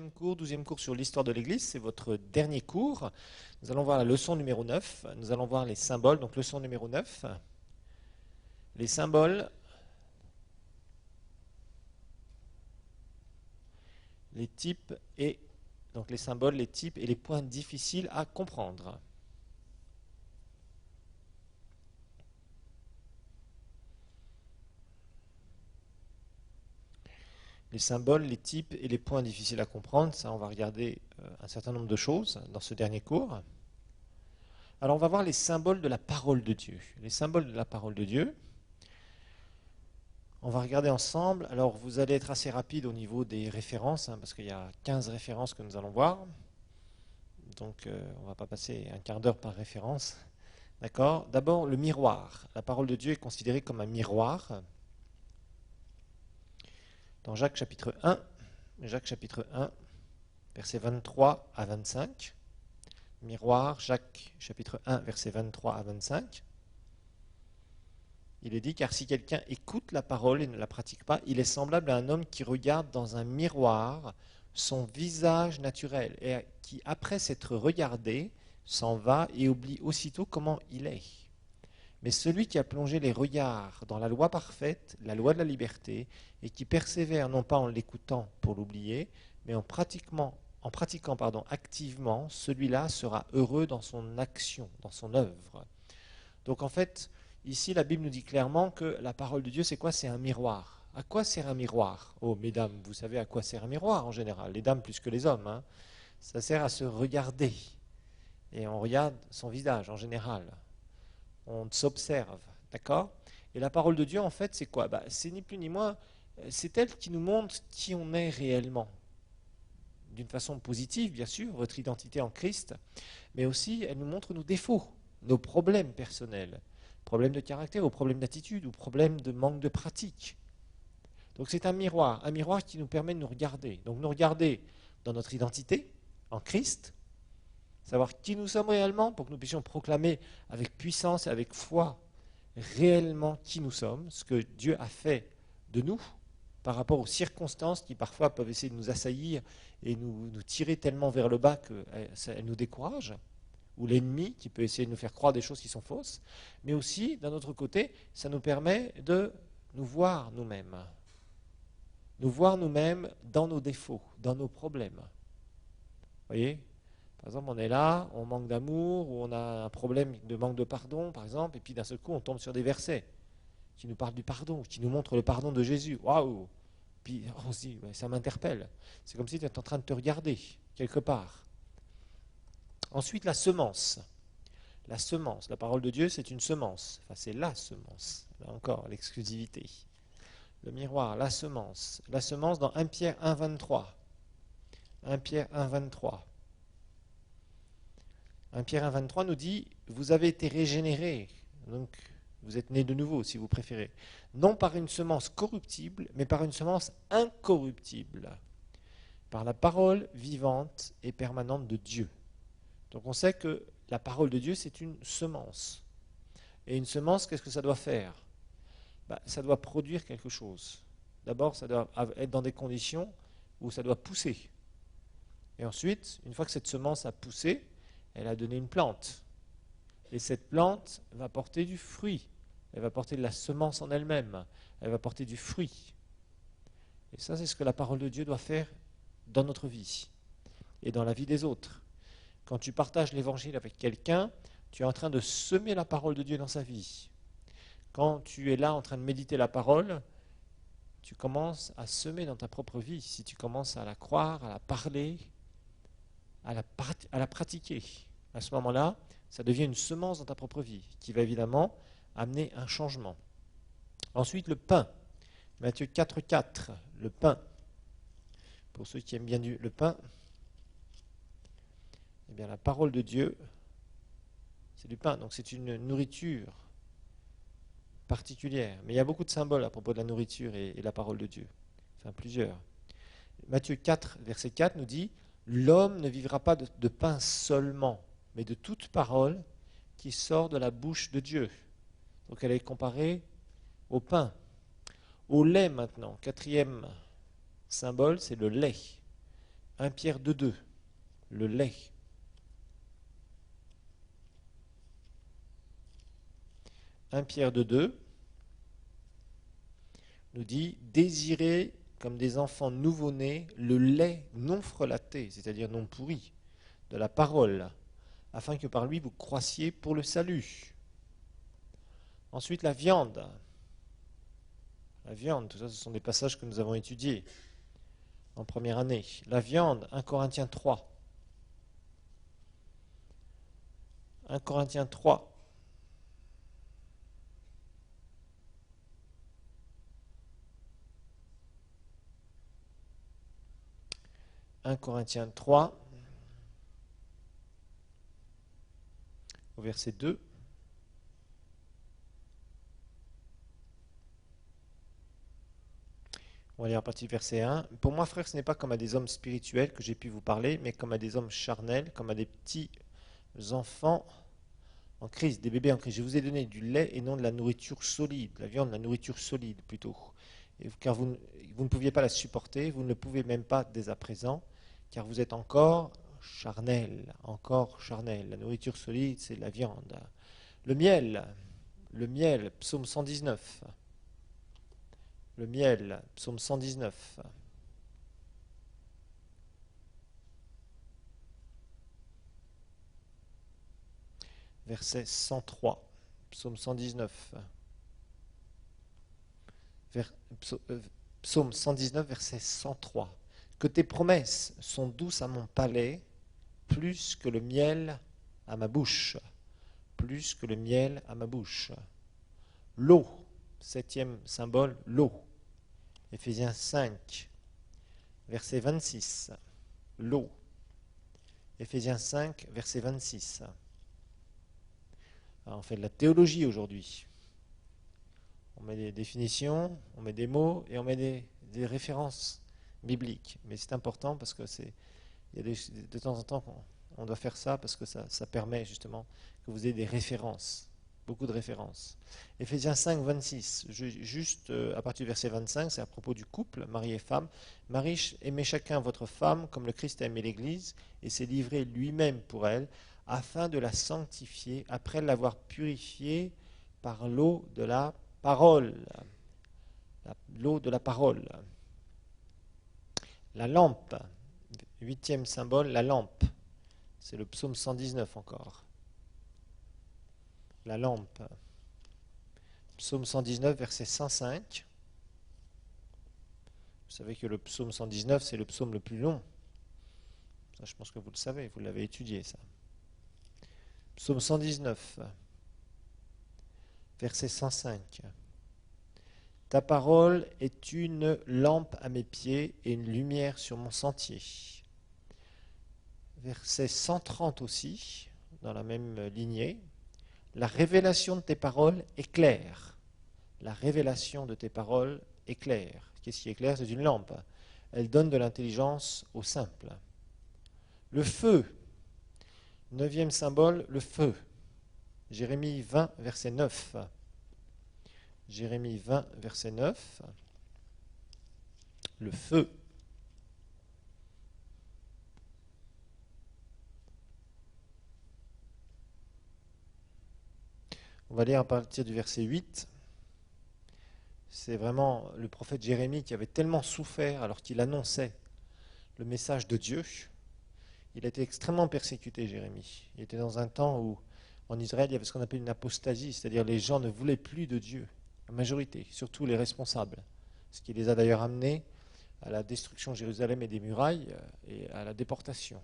11e cours, 12e cours sur l'histoire de l'Église, c'est votre dernier cours. Nous allons voir la leçon numéro 9, nous allons voir les symboles, donc leçon numéro 9. Les symboles, les types et donc les symboles, les types et les points difficiles à comprendre. Les symboles, les types et les points difficiles à comprendre, ça on va regarder un certain nombre de choses dans ce dernier cours. Alors on va voir les symboles de la parole de Dieu. Les symboles de la parole de Dieu. On va regarder ensemble. Alors vous allez être assez rapide au niveau des références, parce qu'il y a 15 références que nous allons voir. Donc on ne va pas passer un quart d'heure par référence. D'accord ? D'abord le miroir. La parole de Dieu est considérée comme un miroir. Dans Jacques chapitre 1, versets 23 à 25. Miroir, Jacques chapitre 1, versets 23 à 25. Il est dit, car si quelqu'un écoute la parole et ne la pratique pas, il est semblable à un homme qui regarde dans un miroir son visage naturel et qui, après s'être regardé, s'en va et oublie aussitôt comment il est. Mais celui qui a plongé les regards dans la loi parfaite, la loi de la liberté, et qui persévère non pas en l'écoutant pour l'oublier, mais en pratiquant activement, celui-là sera heureux dans son action, dans son œuvre. Donc en fait, ici la Bible nous dit clairement que la parole de Dieu, c'est quoi? C'est un miroir. À quoi sert un miroir? Oh, mesdames, vous savez à quoi sert un miroir en général, les dames plus que les hommes. Ça sert à se regarder. Et on regarde son visage en général. On s'observe, d'accord? Et la parole de Dieu, en fait, c'est quoi? C'est ni plus ni moins, c'est elle qui nous montre qui on est réellement. D'une façon positive, bien sûr, votre identité en Christ, mais aussi, elle nous montre nos défauts, nos problèmes personnels, problèmes de caractère, ou problèmes d'attitude, ou problèmes de manque de pratique. Donc c'est un miroir qui nous permet de nous regarder. Donc nous regarder dans notre identité en Christ, savoir qui nous sommes réellement pour que nous puissions proclamer avec puissance et avec foi réellement qui nous sommes, ce que Dieu a fait de nous par rapport aux circonstances qui parfois peuvent essayer de nous assaillir et nous tirer tellement vers le bas qu'elles nous découragent, ou l'ennemi qui peut essayer de nous faire croire des choses qui sont fausses, mais aussi, d'un autre côté, ça nous permet de nous voir nous-mêmes dans nos défauts, dans nos problèmes. Vous voyez ? Par exemple, on est là, on manque d'amour, ou on a un problème de manque de pardon, par exemple, et puis d'un seul coup, on tombe sur des versets qui nous parlent du pardon, qui nous montrent le pardon de Jésus. Waouh! Puis on se dit, ouais, ça m'interpelle. C'est comme si tu étais en train de te regarder, quelque part. Ensuite, la semence. La semence, la parole de Dieu, c'est une semence. Enfin, c'est la semence. Là encore, l'exclusivité. Le miroir, la semence. La semence dans 1 Pierre 1, 23. 1 Pierre 1, 23. 1 Pierre 1, 23 nous dit, vous avez été régénérés, donc vous êtes nés de nouveau si vous préférez, non par une semence corruptible, mais par une semence incorruptible, par la parole vivante et permanente de Dieu. Donc on sait que la parole de Dieu, c'est une semence. Et une semence, qu'est-ce que ça doit faire? Ça doit produire quelque chose. D'abord, ça doit être dans des conditions où ça doit pousser. Et ensuite, une fois que cette semence a poussé, elle a donné une plante. Et cette plante va porter du fruit. Elle va porter de la semence en elle-même. Elle va porter du fruit. Et ça, c'est ce que la parole de Dieu doit faire dans notre vie et dans la vie des autres. Quand tu partages l'évangile avec quelqu'un, tu es en train de semer la parole de Dieu dans sa vie. Quand tu es là en train de méditer la parole, tu commences à semer dans ta propre vie. Si tu commences à la croire, à la parler, à la pratiquer. À ce moment-là, ça devient une semence dans ta propre vie, qui va évidemment amener un changement. Ensuite, le pain. Matthieu 4, 4, le pain. Pour ceux qui aiment bien le pain, eh bien, la parole de Dieu, c'est du pain. Donc c'est une nourriture particulière. Mais il y a beaucoup de symboles à propos de la nourriture et la parole de Dieu. Enfin, plusieurs. Matthieu 4, verset 4 nous dit, l'homme ne vivra pas de pain seulement, mais de toute parole qui sort de la bouche de Dieu. Donc elle est comparée au pain. Au lait maintenant, quatrième symbole, c'est le lait. 1 Pierre 2,2, le lait. 1 Pierre 2,2 nous dit « Désirez comme des enfants nouveau-nés le lait non frelaté, c'est-à-dire non pourri, de la parole, afin que par lui vous croissiez pour le salut. » Ensuite, la viande. La viande, tout ça, ce sont des passages que nous avons étudiés en première année. La viande, 1 Corinthiens 3. 1 Corinthiens 3. 1 Corinthiens 3, au verset 2. On va lire à partir du verset 1. Pour moi, frère, ce n'est pas comme à des hommes spirituels que j'ai pu vous parler, mais comme à des hommes charnels, comme à des petits enfants en crise, des bébés en crise. Je vous ai donné du lait et non de la nourriture solide, la viande, la nourriture solide plutôt. Car vous ne pouviez pas la supporter, vous ne le pouvez même pas dès à présent, car vous êtes encore charnel, encore charnel. La nourriture solide, c'est la viande. Le miel, psaume 119. Le miel, psaume 119. Verset 103. Psaume 119. Psaume 119, verset 103. Que tes promesses sont douces à mon palais, plus que le miel à ma bouche. Plus que le miel à ma bouche. L'eau, septième symbole, l'eau. Éphésiens 5, verset 26. L'eau. Éphésiens 5, verset 26. Alors, on fait de la théologie aujourd'hui. On met des définitions, on met des mots et on met des références bibliques. Mais c'est important parce que de temps en temps, on doit faire ça parce que ça permet justement que vous ayez des références, beaucoup de références. Éphésiens 5, 26, juste à partir du verset 25, c'est à propos du couple, mari et femme. Mari, aimez chacun votre femme comme le Christ a aimé l'Église et s'est livré lui-même pour elle, afin de la sanctifier, après l'avoir purifiée par l'eau de la parole. L'eau de la parole. La lampe, huitième symbole, la lampe. C'est le psaume 119 encore. La lampe. Psaume 119, verset 105. Vous savez que le psaume 119, c'est le psaume le plus long. Ça, je pense que vous le savez, vous l'avez étudié, ça. Psaume 119, verset 105. Ta parole est une lampe à mes pieds et une lumière sur mon sentier. Verset 130 aussi, dans la même lignée. La révélation de tes paroles est claire. La révélation de tes paroles est claire. Qu'est-ce qui est clair? C'est une lampe. Elle donne de l'intelligence au simple. Le feu. Neuvième symbole, le feu. Jérémie 20, verset 9. Jérémie 20, verset 9. Le feu. On va lire à partir du verset 8. C'est vraiment le prophète Jérémie qui avait tellement souffert alors qu'il annonçait le message de Dieu. Il a été extrêmement persécuté, Jérémie. Il était dans un temps où, en Israël, il y avait ce qu'on appelle une apostasie, c'est-à-dire les gens ne voulaient plus de Dieu, la majorité, surtout les responsables. Ce qui les a d'ailleurs amenés à la destruction de Jérusalem et des murailles et à la déportation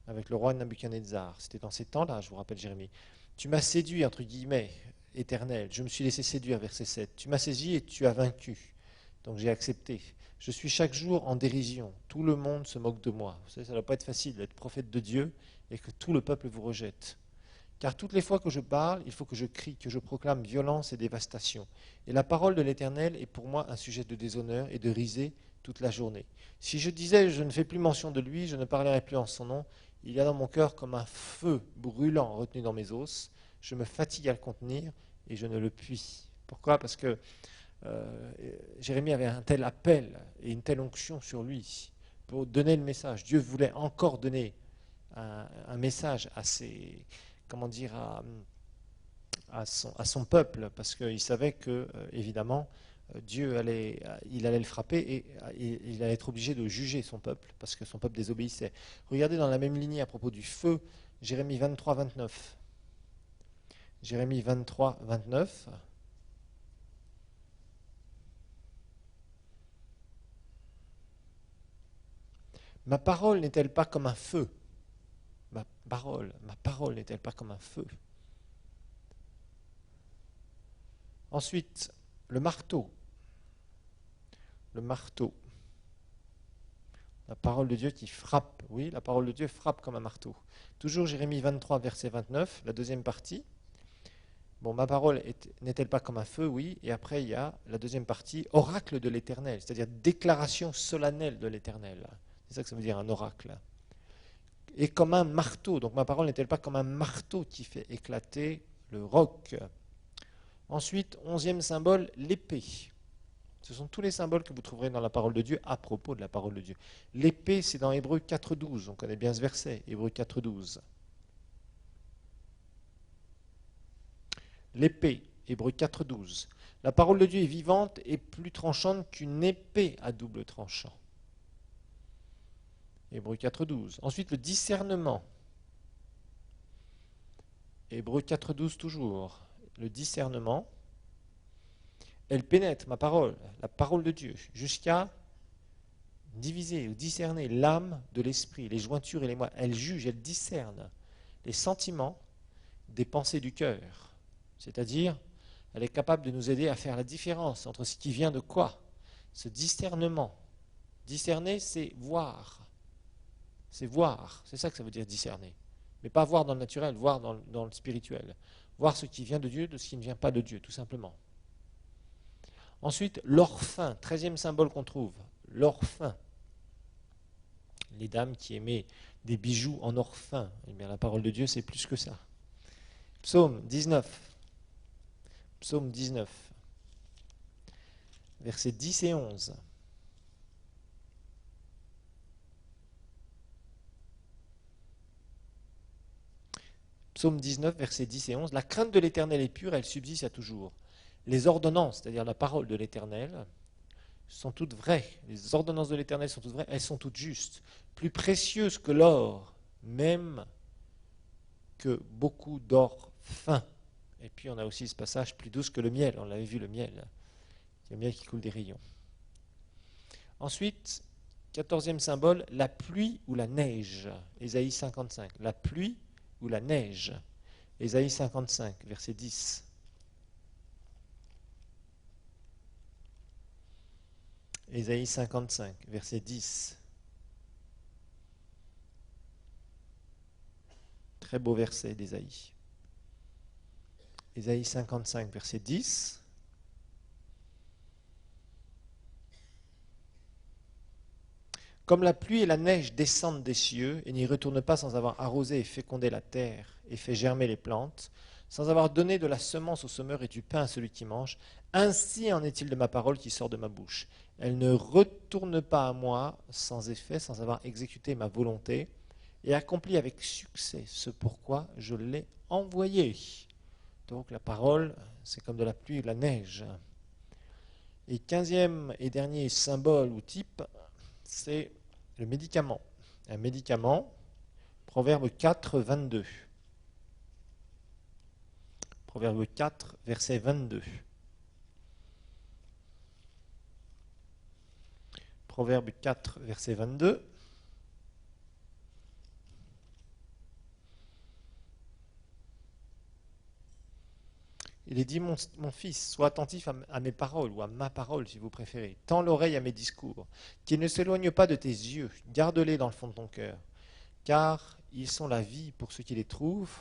avec le roi Nabuchodonosor. C'était dans ces temps-là, je vous rappelle, Jérémie. Tu m'as séduit, entre guillemets, éternel. Je me suis laissé séduire, verset 7. Tu m'as saisi et tu as vaincu. Donc j'ai accepté. Je suis chaque jour en dérision. Tout le monde se moque de moi. Vous savez, ça ne doit pas être facile d'être prophète de Dieu et que tout le peuple vous rejette. Car toutes les fois que je parle, il faut que je crie, que je proclame violence et dévastation. Et la parole de l'Éternel est pour moi un sujet de déshonneur et de risée toute la journée. Si je disais je ne fais plus mention de lui, je ne parlerai plus en son nom, il y a dans mon cœur comme un feu brûlant retenu dans mes os. Je me fatigue à le contenir et je ne le puis. Pourquoi? Parce que Jérémie avait un tel appel et une telle onction sur lui pour donner le message. Dieu voulait encore donner un message à ses, comment dire, à son peuple, parce qu'il savait que, évidemment, il allait le frapper et il allait être obligé de juger son peuple, parce que son peuple désobéissait. Regardez dans la même lignée à propos du feu, Jérémie 23, 29. Jérémie 23, 29. Ma parole n'est-elle pas comme un feu? Ma parole n'est-elle pas comme un feu? Ensuite, le marteau. Le marteau. La parole de Dieu qui frappe. Oui, la parole de Dieu frappe comme un marteau. Toujours Jérémie 23, verset 29, la deuxième partie. Bon, ma parole n'est-elle pas comme un feu? Oui. Et après, il y a la deuxième partie, oracle de l'Éternel, c'est-à-dire déclaration solennelle de l'Éternel. C'est ça que ça veut dire un oracle. Et comme un marteau. Donc ma parole n'est-elle pas comme un marteau qui fait éclater le roc? Ensuite, 11e symbole, l'épée. Ce sont tous les symboles que vous trouverez dans la parole de Dieu à propos de la parole de Dieu. L'épée, c'est dans Hébreux 4.12. On connaît bien ce verset, Hébreux 4.12. L'épée, Hébreux 4.12. La parole de Dieu est vivante et plus tranchante qu'une épée à double tranchant. Hébreux 4.12. Ensuite, le discernement. Hébreux 4.12 toujours. Le discernement. Elle pénètre, ma parole, la parole de Dieu, jusqu'à diviser ou discerner l'âme de l'esprit, les jointures et les moelles. Elle juge, elle discerne les sentiments des pensées du cœur. C'est-à-dire, elle est capable de nous aider à faire la différence entre ce qui vient de quoi. Ce discernement. Discerner, c'est voir. C'est voir. C'est ça que ça veut dire discerner. Mais pas voir dans le naturel, voir dans le spirituel. Voir ce qui vient de Dieu de ce qui ne vient pas de Dieu, tout simplement. Ensuite, l'orphin, 13e symbole qu'on trouve, l'orphin. Les dames qui aimaient des bijoux en orphin, eh bien la parole de Dieu c'est plus que ça. Psaume 19, Psaume 19, versets 10 et 11. Psaume 19, versets 10 et 11. La crainte de l'Éternel est pure, elle subsiste à toujours. Les ordonnances, c'est-à-dire la parole de l'Éternel, sont toutes vraies. Les ordonnances de l'Éternel sont toutes vraies, elles sont toutes justes. Plus précieuses que l'or, même que beaucoup d'or fin. Et puis on a aussi ce passage, plus douce que le miel, on l'avait vu le miel. C'est le miel qui coule des rayons. Ensuite, 14e symbole, la pluie ou la neige. Ésaïe 55. La pluie ou la neige. Ésaïe 55, verset 10. Ésaïe 55, verset 10. Très beau verset d'Ésaïe. Ésaïe 55, verset 10. Comme la pluie et la neige descendent des cieux et n'y retournent pas sans avoir arrosé et fécondé la terre et fait germer les plantes, sans avoir donné de la semence au semeur et du pain à celui qui mange, ainsi en est-il de ma parole qui sort de ma bouche. Elle ne retourne pas à moi sans effet, sans avoir exécuté ma volonté, et accompli avec succès ce pourquoi je l'ai envoyée. Donc la parole, c'est comme de la pluie et de la neige. Et 15e et dernier symbole ou type, c'est le médicament. Un médicament, Proverbe 4, 22. Proverbe 4, verset 22. Proverbe 4, verset 22. Il est dit, mon fils, sois attentif à mes paroles, ou à ma parole si vous préférez. Tends l'oreille à mes discours, qu'ils ne s'éloignent pas de tes yeux, garde-les dans le fond de ton cœur, car ils sont la vie pour ceux qui les trouvent,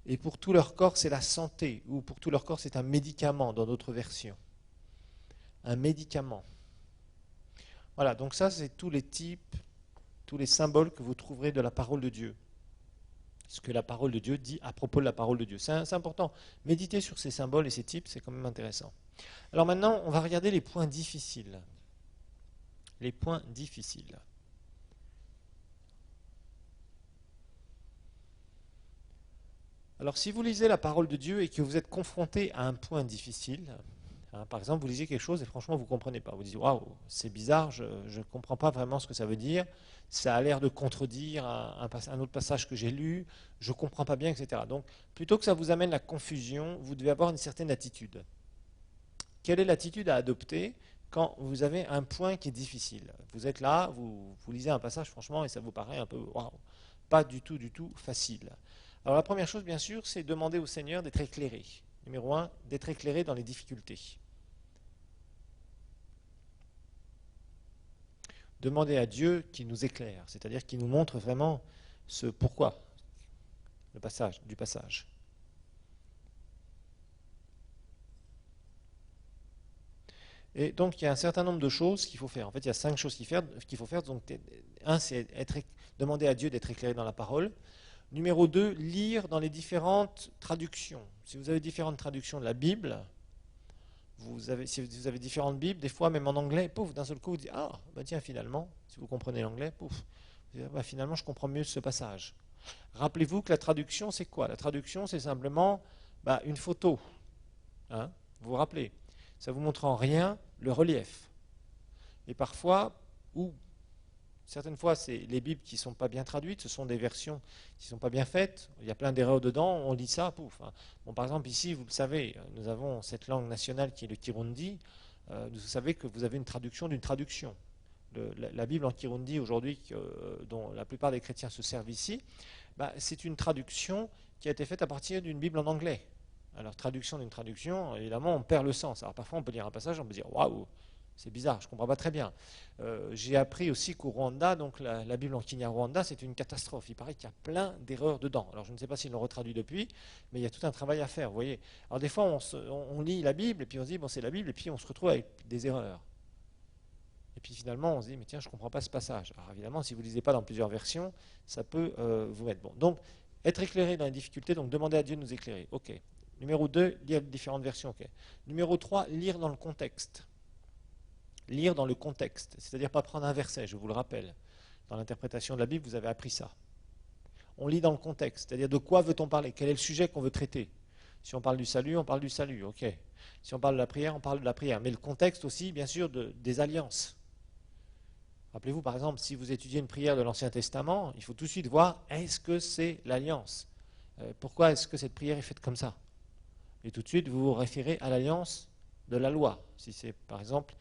et pour tout leur corps c'est la santé, ou pour tout leur corps c'est un médicament dans d'autres versions. Un médicament. Voilà, donc ça c'est tous les types, tous les symboles que vous trouverez de la parole de Dieu. Ce que la parole de Dieu dit à propos de la parole de Dieu. C'est important. Méditer sur ces symboles et ces types, c'est quand même intéressant. Alors maintenant, on va regarder les points difficiles. Les points difficiles. Alors, si vous lisez la parole de Dieu et que vous êtes confronté à un point difficile, hein, par exemple, vous lisez quelque chose et franchement, vous ne comprenez pas. Vous dites, waouh, c'est bizarre, je ne comprends pas vraiment ce que ça veut dire. Ça a l'air de contredire un autre passage que j'ai lu, je ne comprends pas bien, etc. Donc, plutôt que ça vous amène la confusion, vous devez avoir une certaine attitude. Quelle est l'attitude à adopter quand vous avez un point qui est difficile? Vous êtes là, vous lisez un passage, franchement, et ça vous paraît un peu, waouh, pas du tout facile. Alors la première chose, bien sûr, c'est demander au Seigneur d'être éclairé. Numéro un, d'être éclairé dans les difficultés. Demander à Dieu qu'il nous éclaire, c'est-à-dire qu'il nous montre vraiment ce pourquoi du passage. Et donc il y a un certain nombre de choses qu'il faut faire. En fait, il y a 5 choses qu'il faut faire. Donc, un, c'est demander à Dieu d'être éclairé dans la parole. Numéro 2, lire dans les différentes traductions. Si vous avez différentes traductions de la Bible, si vous avez différentes Bibles, des fois même en anglais, pouf, d'un seul coup vous dites, ah, bah tiens, finalement, si vous comprenez l'anglais, pouf, bah, finalement je comprends mieux ce passage. Rappelez-vous que la traduction, c'est quoi? La traduction, c'est simplement une photo. Hein, vous vous rappelez? Ça vous montre en rien le relief. Et parfois, ou certaines fois, c'est les Bibles qui ne sont pas bien traduites, ce sont des versions qui ne sont pas bien faites, il y a plein d'erreurs dedans, on lit ça, pouf. Bon, par exemple, ici, vous le savez, nous avons cette langue nationale qui est le Kirundi, vous savez que vous avez une traduction d'une traduction. La Bible en Kirundi, aujourd'hui, dont la plupart des chrétiens se servent ici, c'est une traduction qui a été faite à partir d'une Bible en anglais. Alors, traduction d'une traduction, évidemment, on perd le sens. Alors, parfois, on peut lire un passage, on peut dire, waouh, c'est bizarre, je ne comprends pas très bien. J'ai appris aussi qu'au Rwanda, donc la Bible en Kinyarwanda, c'est une catastrophe. Il paraît qu'il y a plein d'erreurs dedans. Alors je ne sais pas s'ils l'ont retraduit depuis, mais il y a tout un travail à faire, vous voyez. Alors des fois, on lit la Bible, et puis on se dit, bon, c'est la Bible, et puis on se retrouve avec des erreurs. Et puis finalement, on se dit, mais tiens, je ne comprends pas ce passage. Alors évidemment, si vous ne lisez pas dans plusieurs versions, ça peut vous mettre bon. Donc, être éclairé dans les difficultés, donc demander à Dieu de nous éclairer. Ok. Numéro 2, lire différentes versions. Ok. Numéro 3, lire dans le contexte. Lire dans le contexte, c'est-à-dire pas prendre un verset, je vous le rappelle. Dans l'interprétation de la Bible, vous avez appris ça. On lit dans le contexte, c'est-à-dire de quoi veut-on parler? Quel est le sujet qu'on veut traiter? Si on parle du salut, on parle du salut, ok. Si on parle de la prière, on parle de la prière. Mais le contexte aussi, bien sûr, des alliances. Rappelez-vous, par exemple, si vous étudiez une prière de l'Ancien Testament, il faut tout de suite voir, est-ce que c'est l'alliance? Pourquoi est-ce que cette prière est faite comme ça? Et tout de suite, vous vous référez à l'alliance de la loi. Si c'est, par exemple,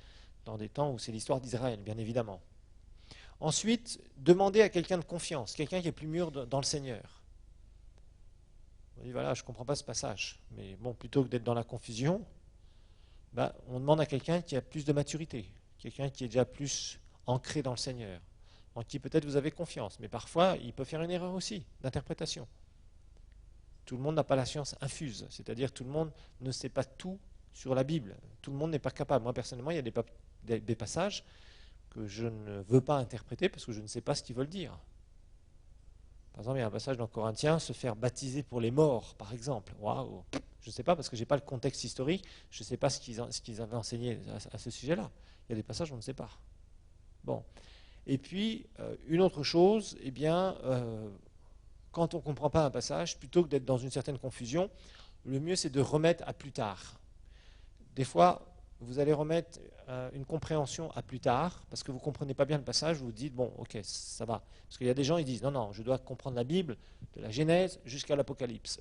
dans des temps où c'est l'histoire d'Israël, bien évidemment. Ensuite, demandez à quelqu'un de confiance, quelqu'un qui est plus mûr dans le Seigneur. On dit, voilà, je ne comprends pas ce passage, mais bon, plutôt que d'être dans la confusion, on demande à quelqu'un qui a plus de maturité, quelqu'un qui est déjà plus ancré dans le Seigneur, en qui peut-être vous avez confiance, mais parfois, il peut faire une erreur aussi d'interprétation. Tout le monde n'a pas la science infuse, c'est-à-dire tout le monde ne sait pas tout sur la Bible. Tout le monde n'est pas capable. Moi, personnellement, il y a des passages que je ne veux pas interpréter parce que je ne sais pas ce qu'ils veulent dire. Par exemple, il y a un passage dans Corinthiens, se faire baptiser pour les morts, par exemple. Waouh! Je ne sais pas parce que je n'ai pas le contexte historique, je ne sais pas ce qu'ils avaient enseigné à ce sujet-là. Il y a des passages où on ne sait pas. Bon. Et puis, une autre chose, quand on ne comprend pas un passage, plutôt que d'être dans une certaine confusion, le mieux c'est de remettre à plus tard. Des fois, vous allez remettre une compréhension à plus tard, parce que vous ne comprenez pas bien le passage, vous vous dites, bon, ok, ça va. Parce qu'il y a des gens, ils disent, non, je dois comprendre la Bible, de la Genèse jusqu'à l'Apocalypse.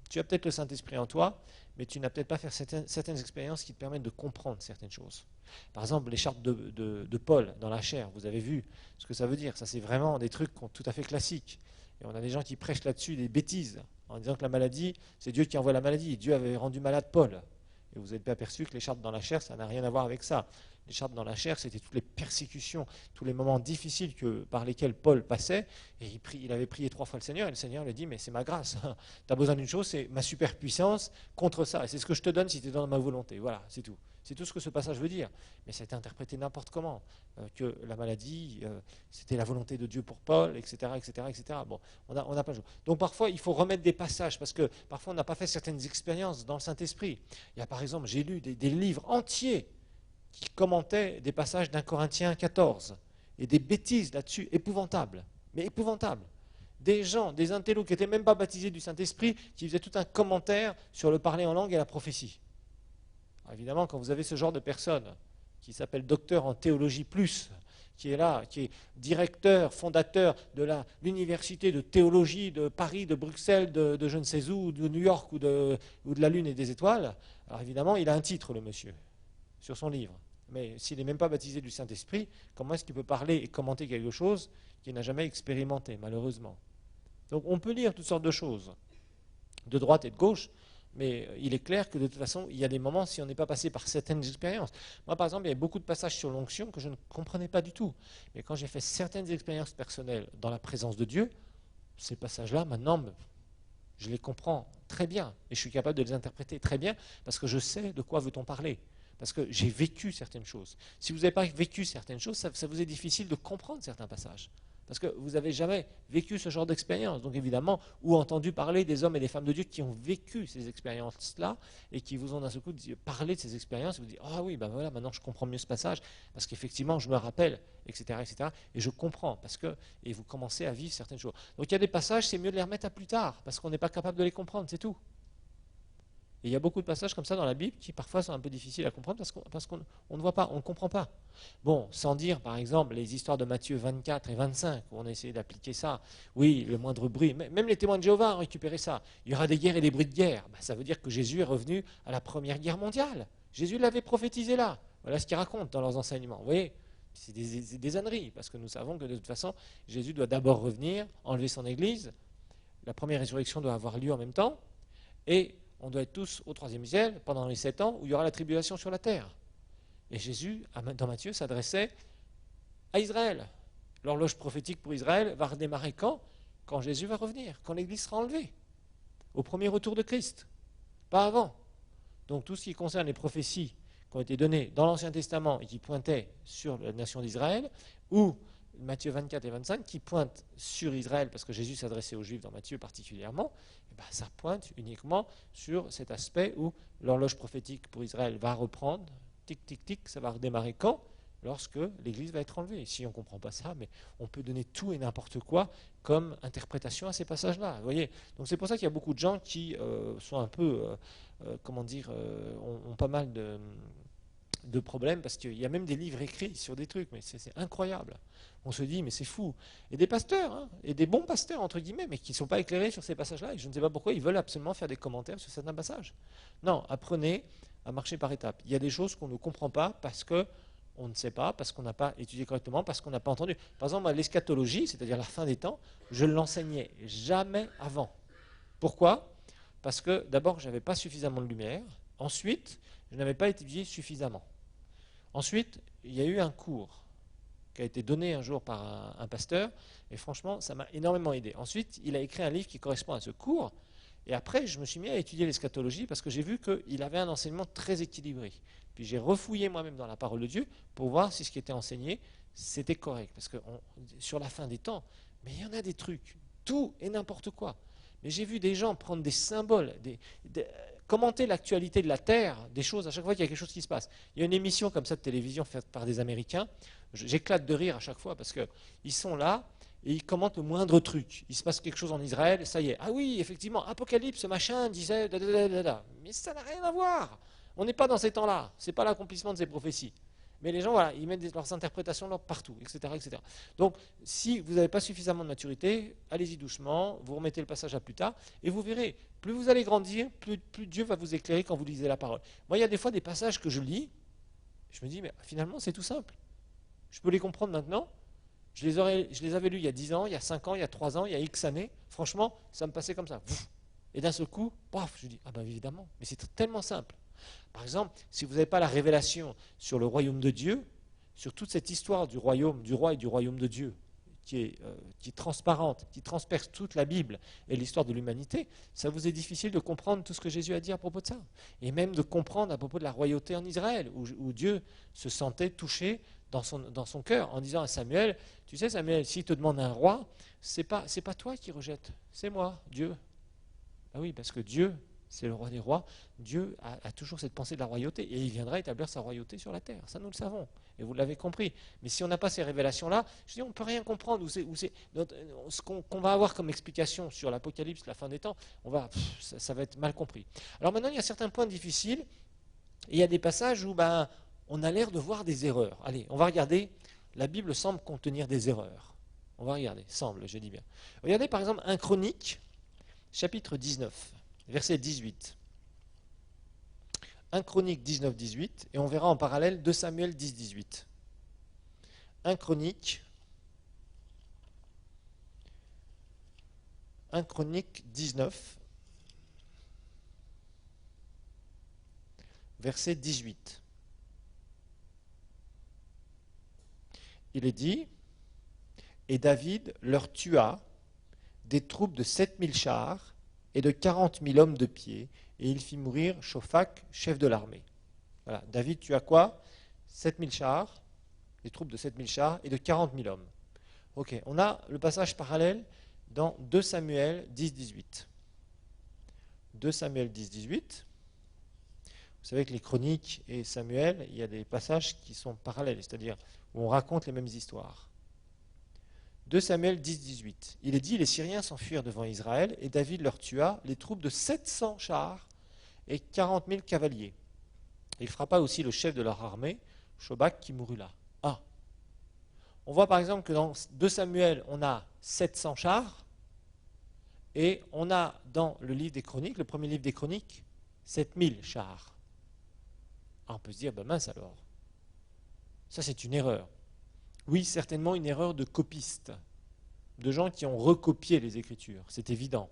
Tu as peut-être le Saint-Esprit en toi, mais tu n'as peut-être pas fait certaines expériences qui te permettent de comprendre certaines choses. Par exemple, les chartes de Paul dans la chair, vous avez vu ce que ça veut dire. Ça, c'est vraiment des trucs tout à fait classiques. Et on a des gens qui prêchent là-dessus des bêtises, en disant que la maladie, c'est Dieu qui envoie la maladie. Dieu avait rendu malade Paul. Et vous n'êtes pas aperçu que les chartes dans la chair, ça n'a rien à voir avec ça. Les chartes dans la chair, c'était toutes les persécutions, tous les moments difficiles par lesquels Paul passait. Et il avait prié 3 fois le Seigneur, et le Seigneur lui dit, mais c'est ma grâce. Tu as besoin d'une chose, c'est ma superpuissance contre ça. Et c'est ce que je te donne si tu es dans ma volonté. Voilà, c'est tout. C'est tout ce que ce passage veut dire. Mais ça a été interprété n'importe comment. Que la maladie, c'était la volonté de Dieu pour Paul, etc. etc. Bon, on a plein de choses. Donc parfois, il faut remettre des passages, parce que parfois, on n'a pas fait certaines expériences dans le Saint-Esprit. Il y a par exemple, j'ai lu des livres entiers qui commentaient des passages d'1 Corinthiens 14, et des bêtises là-dessus, épouvantables, mais épouvantables. des gens, des intellos qui n'étaient même pas baptisés du Saint-Esprit, qui faisaient tout un commentaire sur le parler en langue et la prophétie. Alors évidemment, quand vous avez ce genre de personne qui s'appelle docteur en théologie plus, qui est là, qui est directeur, fondateur de l'université de théologie de Paris, de Bruxelles, de je ne sais où, de New York ou de la Lune et des étoiles, alors évidemment, il a un titre, le monsieur, sur son livre. Mais s'il n'est même pas baptisé du Saint-Esprit, comment est-ce qu'il peut parler et commenter quelque chose qu'il n'a jamais expérimenté, malheureusement? Donc on peut lire toutes sortes de choses, de droite et de gauche, mais il est clair que de toute façon, il y a des moments, si on n'est pas passé par certaines expériences. Moi, par exemple, il y a beaucoup de passages sur l'onction que je ne comprenais pas du tout. Mais quand j'ai fait certaines expériences personnelles dans la présence de Dieu, ces passages-là, maintenant, je les comprends très bien. Et je suis capable de les interpréter très bien parce que je sais de quoi veut-on parler. Parce que j'ai vécu certaines choses. Si vous n'avez pas vécu certaines choses, ça vous est difficile de comprendre certains passages. Parce que vous n'avez jamais vécu ce genre d'expérience. Donc évidemment, ou entendu parler des hommes et des femmes de Dieu qui ont vécu ces expériences-là et qui vous ont d'un seul coup parlé de ces expériences et vous dites, ah oui, ben voilà, maintenant je comprends mieux ce passage, parce qu'effectivement, je me rappelle, etc., etc., et je comprends, et vous commencez à vivre certaines choses. Donc il y a des passages, c'est mieux de les remettre à plus tard, parce qu'on n'est pas capable de les comprendre, c'est tout. Et il y a beaucoup de passages comme ça dans la Bible qui parfois sont un peu difficiles à comprendre parce qu'on ne voit pas, on ne comprend pas. Bon, sans dire par exemple les histoires de Matthieu 24 et 25 où on a essayé d'appliquer ça. Oui, le moindre bruit, même les témoins de Jéhovah ont récupéré ça. Il y aura des guerres et des bruits de guerre. Ben, ça veut dire que Jésus est revenu à la première guerre mondiale. Jésus l'avait prophétisé là. Voilà ce qu'il raconte dans leurs enseignements. Vous voyez, c'est des âneries parce que nous savons que de toute façon, Jésus doit d'abord revenir, enlever son église. La première résurrection doit avoir lieu en même temps. Et on doit être tous au 3e ciel pendant les 7 ans où il y aura la tribulation sur la terre. Et Jésus, dans Matthieu, s'adressait à Israël. L'horloge prophétique pour Israël va redémarrer quand? Quand Jésus va revenir, quand l'Église sera enlevée, au premier retour de Christ, pas avant. Donc tout ce qui concerne les prophéties qui ont été données dans l'Ancien Testament et qui pointaient sur la nation d'Israël, ou Matthieu 24 et 25 qui pointent sur Israël, parce que Jésus s'adressait aux Juifs dans Matthieu particulièrement, et ben ça pointe uniquement sur cet aspect où l'horloge prophétique pour Israël va reprendre, tic, tic, tic, ça va redémarrer quand? Lorsque l'Église va être enlevée. Si on ne comprend pas ça, mais on peut donner tout et n'importe quoi comme interprétation à ces passages-là. Vous voyez. Donc c'est pour ça qu'il y a beaucoup de gens qui sont un peu, ont pas mal de problèmes, parce qu'il y a même des livres écrits sur des trucs, mais c'est incroyable. On se dit, mais c'est fou. Et des pasteurs, hein, et des bons pasteurs, entre guillemets, mais qui ne sont pas éclairés sur ces passages-là, et je ne sais pas pourquoi ils veulent absolument faire des commentaires sur certains passages. Non, apprenez à marcher par étapes. Il y a des choses qu'on ne comprend pas parce qu'on ne sait pas, parce qu'on n'a pas étudié correctement, parce qu'on n'a pas entendu. Par exemple, l'eschatologie, c'est-à-dire la fin des temps, je ne l'enseignais jamais avant. Pourquoi? Parce que d'abord, je n'avais pas suffisamment de lumière. Ensuite, je n'avais pas étudié suffisamment. Ensuite, il y a eu un cours qui a été donné un jour par un pasteur, et franchement, ça m'a énormément aidé. Ensuite, il a écrit un livre qui correspond à ce cours, et après, je me suis mis à étudier l'eschatologie parce que j'ai vu qu'il avait un enseignement très équilibré. Puis j'ai refouillé moi-même dans la parole de Dieu pour voir si ce qui était enseigné, c'était correct. Parce que sur la fin des temps, mais il y en a des trucs, tout et n'importe quoi. Mais j'ai vu des gens prendre des symboles, commenter l'actualité de la Terre, des choses, à chaque fois qu'il y a quelque chose qui se passe. Il y a une émission comme ça de télévision faite par des Américains, j'éclate de rire à chaque fois parce qu'ils sont là et ils commentent le moindre truc. Il se passe quelque chose en Israël, ça y est. Ah oui, effectivement, Apocalypse, machin, disait, mais ça n'a rien à voir. On n'est pas dans ces temps-là, ce n'est pas l'accomplissement de ces prophéties. Mais les gens, voilà, ils mettent leurs interprétations là partout, etc., etc. Donc, si vous n'avez pas suffisamment de maturité, allez-y doucement, vous remettez le passage à plus tard, et vous verrez, plus vous allez grandir, plus Dieu va vous éclairer quand vous lisez la parole. Moi, il y a des fois des passages que je lis, je me dis, mais finalement, c'est tout simple. Je peux les comprendre maintenant. Je les avais lus il y a 10 ans, il y a 5 ans, il y a 3 ans, il y a X années. Franchement, ça me passait comme ça. Et d'un seul coup, paf, je dis, ah ben évidemment, mais c'est tellement simple. Par exemple, si vous n'avez pas la révélation sur le royaume de Dieu, sur toute cette histoire du royaume, du roi et du royaume de Dieu, qui est transparente, qui transperce toute la Bible et l'histoire de l'humanité, ça vous est difficile de comprendre tout ce que Jésus a dit à propos de ça. Et même de comprendre à propos de la royauté en Israël, où Dieu se sentait touché dans son cœur, en disant à Samuel, tu sais Samuel, s'il te demande un roi, c'est pas toi qui rejette, c'est moi, Dieu. Ah oui, parce que Dieu c'est le roi des rois. Dieu a toujours cette pensée de la royauté et il viendra établir sa royauté sur la terre. Ça, nous le savons et vous l'avez compris. Mais si on n'a pas ces révélations-là, je dis, on ne peut rien comprendre. Ce qu'on va avoir comme explication sur l'Apocalypse, la fin des temps, ça va être mal compris. Alors maintenant, il y a certains points difficiles et il y a des passages où on a l'air de voir des erreurs. Allez, on va regarder. La Bible semble contenir des erreurs. On va regarder. Semble, je dis bien. Regardez par exemple 1 Chronique, chapitre 19. Verset 18. 1 Chronique 19, 18, et on verra en parallèle 2 Samuel 10, 18. 1 Chronique 19, verset 18. Il est dit, et David leur tua des troupes de 7000 chars et de 40 000 hommes de pied, et il fit mourir Shophak, chef de l'armée. Voilà, David tua quoi? 7000 chars, des troupes de 7000 chars et de 40 000 hommes. Ok, on a le passage parallèle dans 2 Samuel 10, 18. 2 Samuel 10, 18. Vous savez que les chroniques et Samuel, il y a des passages qui sont parallèles, c'est-à-dire où on raconte les mêmes histoires. 2 Samuel 10, 18. Il est dit, les Syriens s'enfuirent devant Israël, et David leur tua les troupes de 700 chars et 40 000 cavaliers. Il frappa aussi le chef de leur armée, Shobak, qui mourut là. Ah. On voit par exemple que dans 2 Samuel, on a 700 chars, et on a dans le livre des Chroniques, le premier livre des Chroniques, 7000 chars. Ah, on peut se dire, mince alors. Ça, c'est une erreur. Oui, certainement une erreur de copistes, de gens qui ont recopié les Écritures, c'est évident.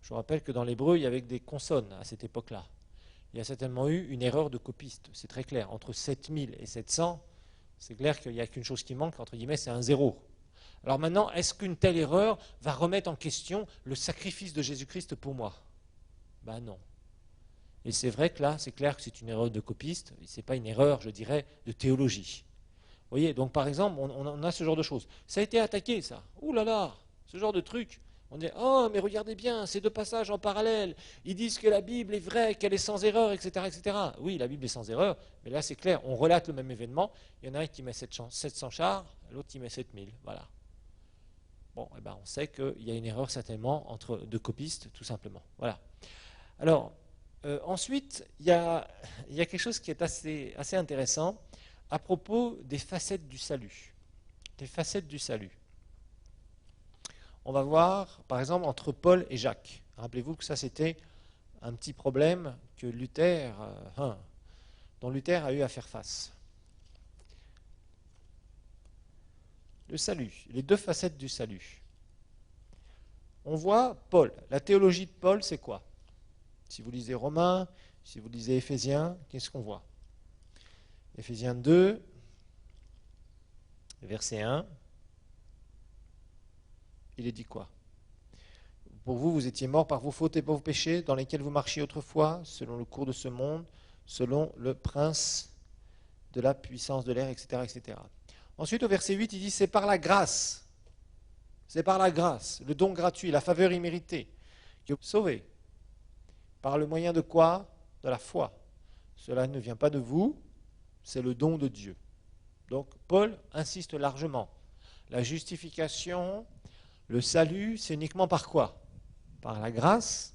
Je vous rappelle que dans l'hébreu, il y avait des consonnes à cette époque-là. Il y a certainement eu une erreur de copiste, c'est très clair. Entre 7000 et 700, c'est clair qu'il n'y a qu'une chose qui manque, entre guillemets, c'est un zéro. Alors maintenant, est-ce qu'une telle erreur va remettre en question le sacrifice de Jésus-Christ pour moi? Ben non. Et c'est vrai que là, c'est clair que c'est une erreur de copiste, ce n'est pas une erreur, je dirais, de théologie. Vous voyez, donc par exemple, on a ce genre de choses. Ça a été attaqué, ça. Ouh là là, ce genre de truc. On dit, oh, mais regardez bien, ces deux passages en parallèle, ils disent que la Bible est vraie, qu'elle est sans erreur, etc., etc. Oui, la Bible est sans erreur, mais là c'est clair, on relate le même événement. Il y en a un qui met 700 chars, l'autre qui met 7000. Voilà. Bon, eh ben, on sait qu'il y a une erreur certainement entre deux copistes, tout simplement. Voilà. Alors, ensuite, il y a quelque chose qui est assez intéressant à propos des facettes du salut. Des facettes du salut. On va voir, par exemple, entre Paul et Jacques. Rappelez-vous que ça, c'était un petit problème que dont Luther a eu à faire face. Le salut, les deux facettes du salut. On voit Paul. La théologie de Paul, c'est quoi? Si vous lisez Romains, si vous lisez Éphésiens, qu'est-ce qu'on voit? Éphésiens 2, verset 1. Il est dit quoi? Pour vous, vous étiez morts par vos fautes et par vos péchés, dans lesquels vous marchiez autrefois, selon le cours de ce monde, selon le prince de la puissance de l'air, etc., etc. Ensuite, au verset 8, il dit, c'est par la grâce. C'est par la grâce, le don gratuit, la faveur imméritée, que vous êtes sauvés. Par le moyen de quoi? De la foi. Cela ne vient pas de vous, c'est le don de Dieu. Donc, Paul insiste largement. La justification, le salut, c'est uniquement par quoi? Par la grâce,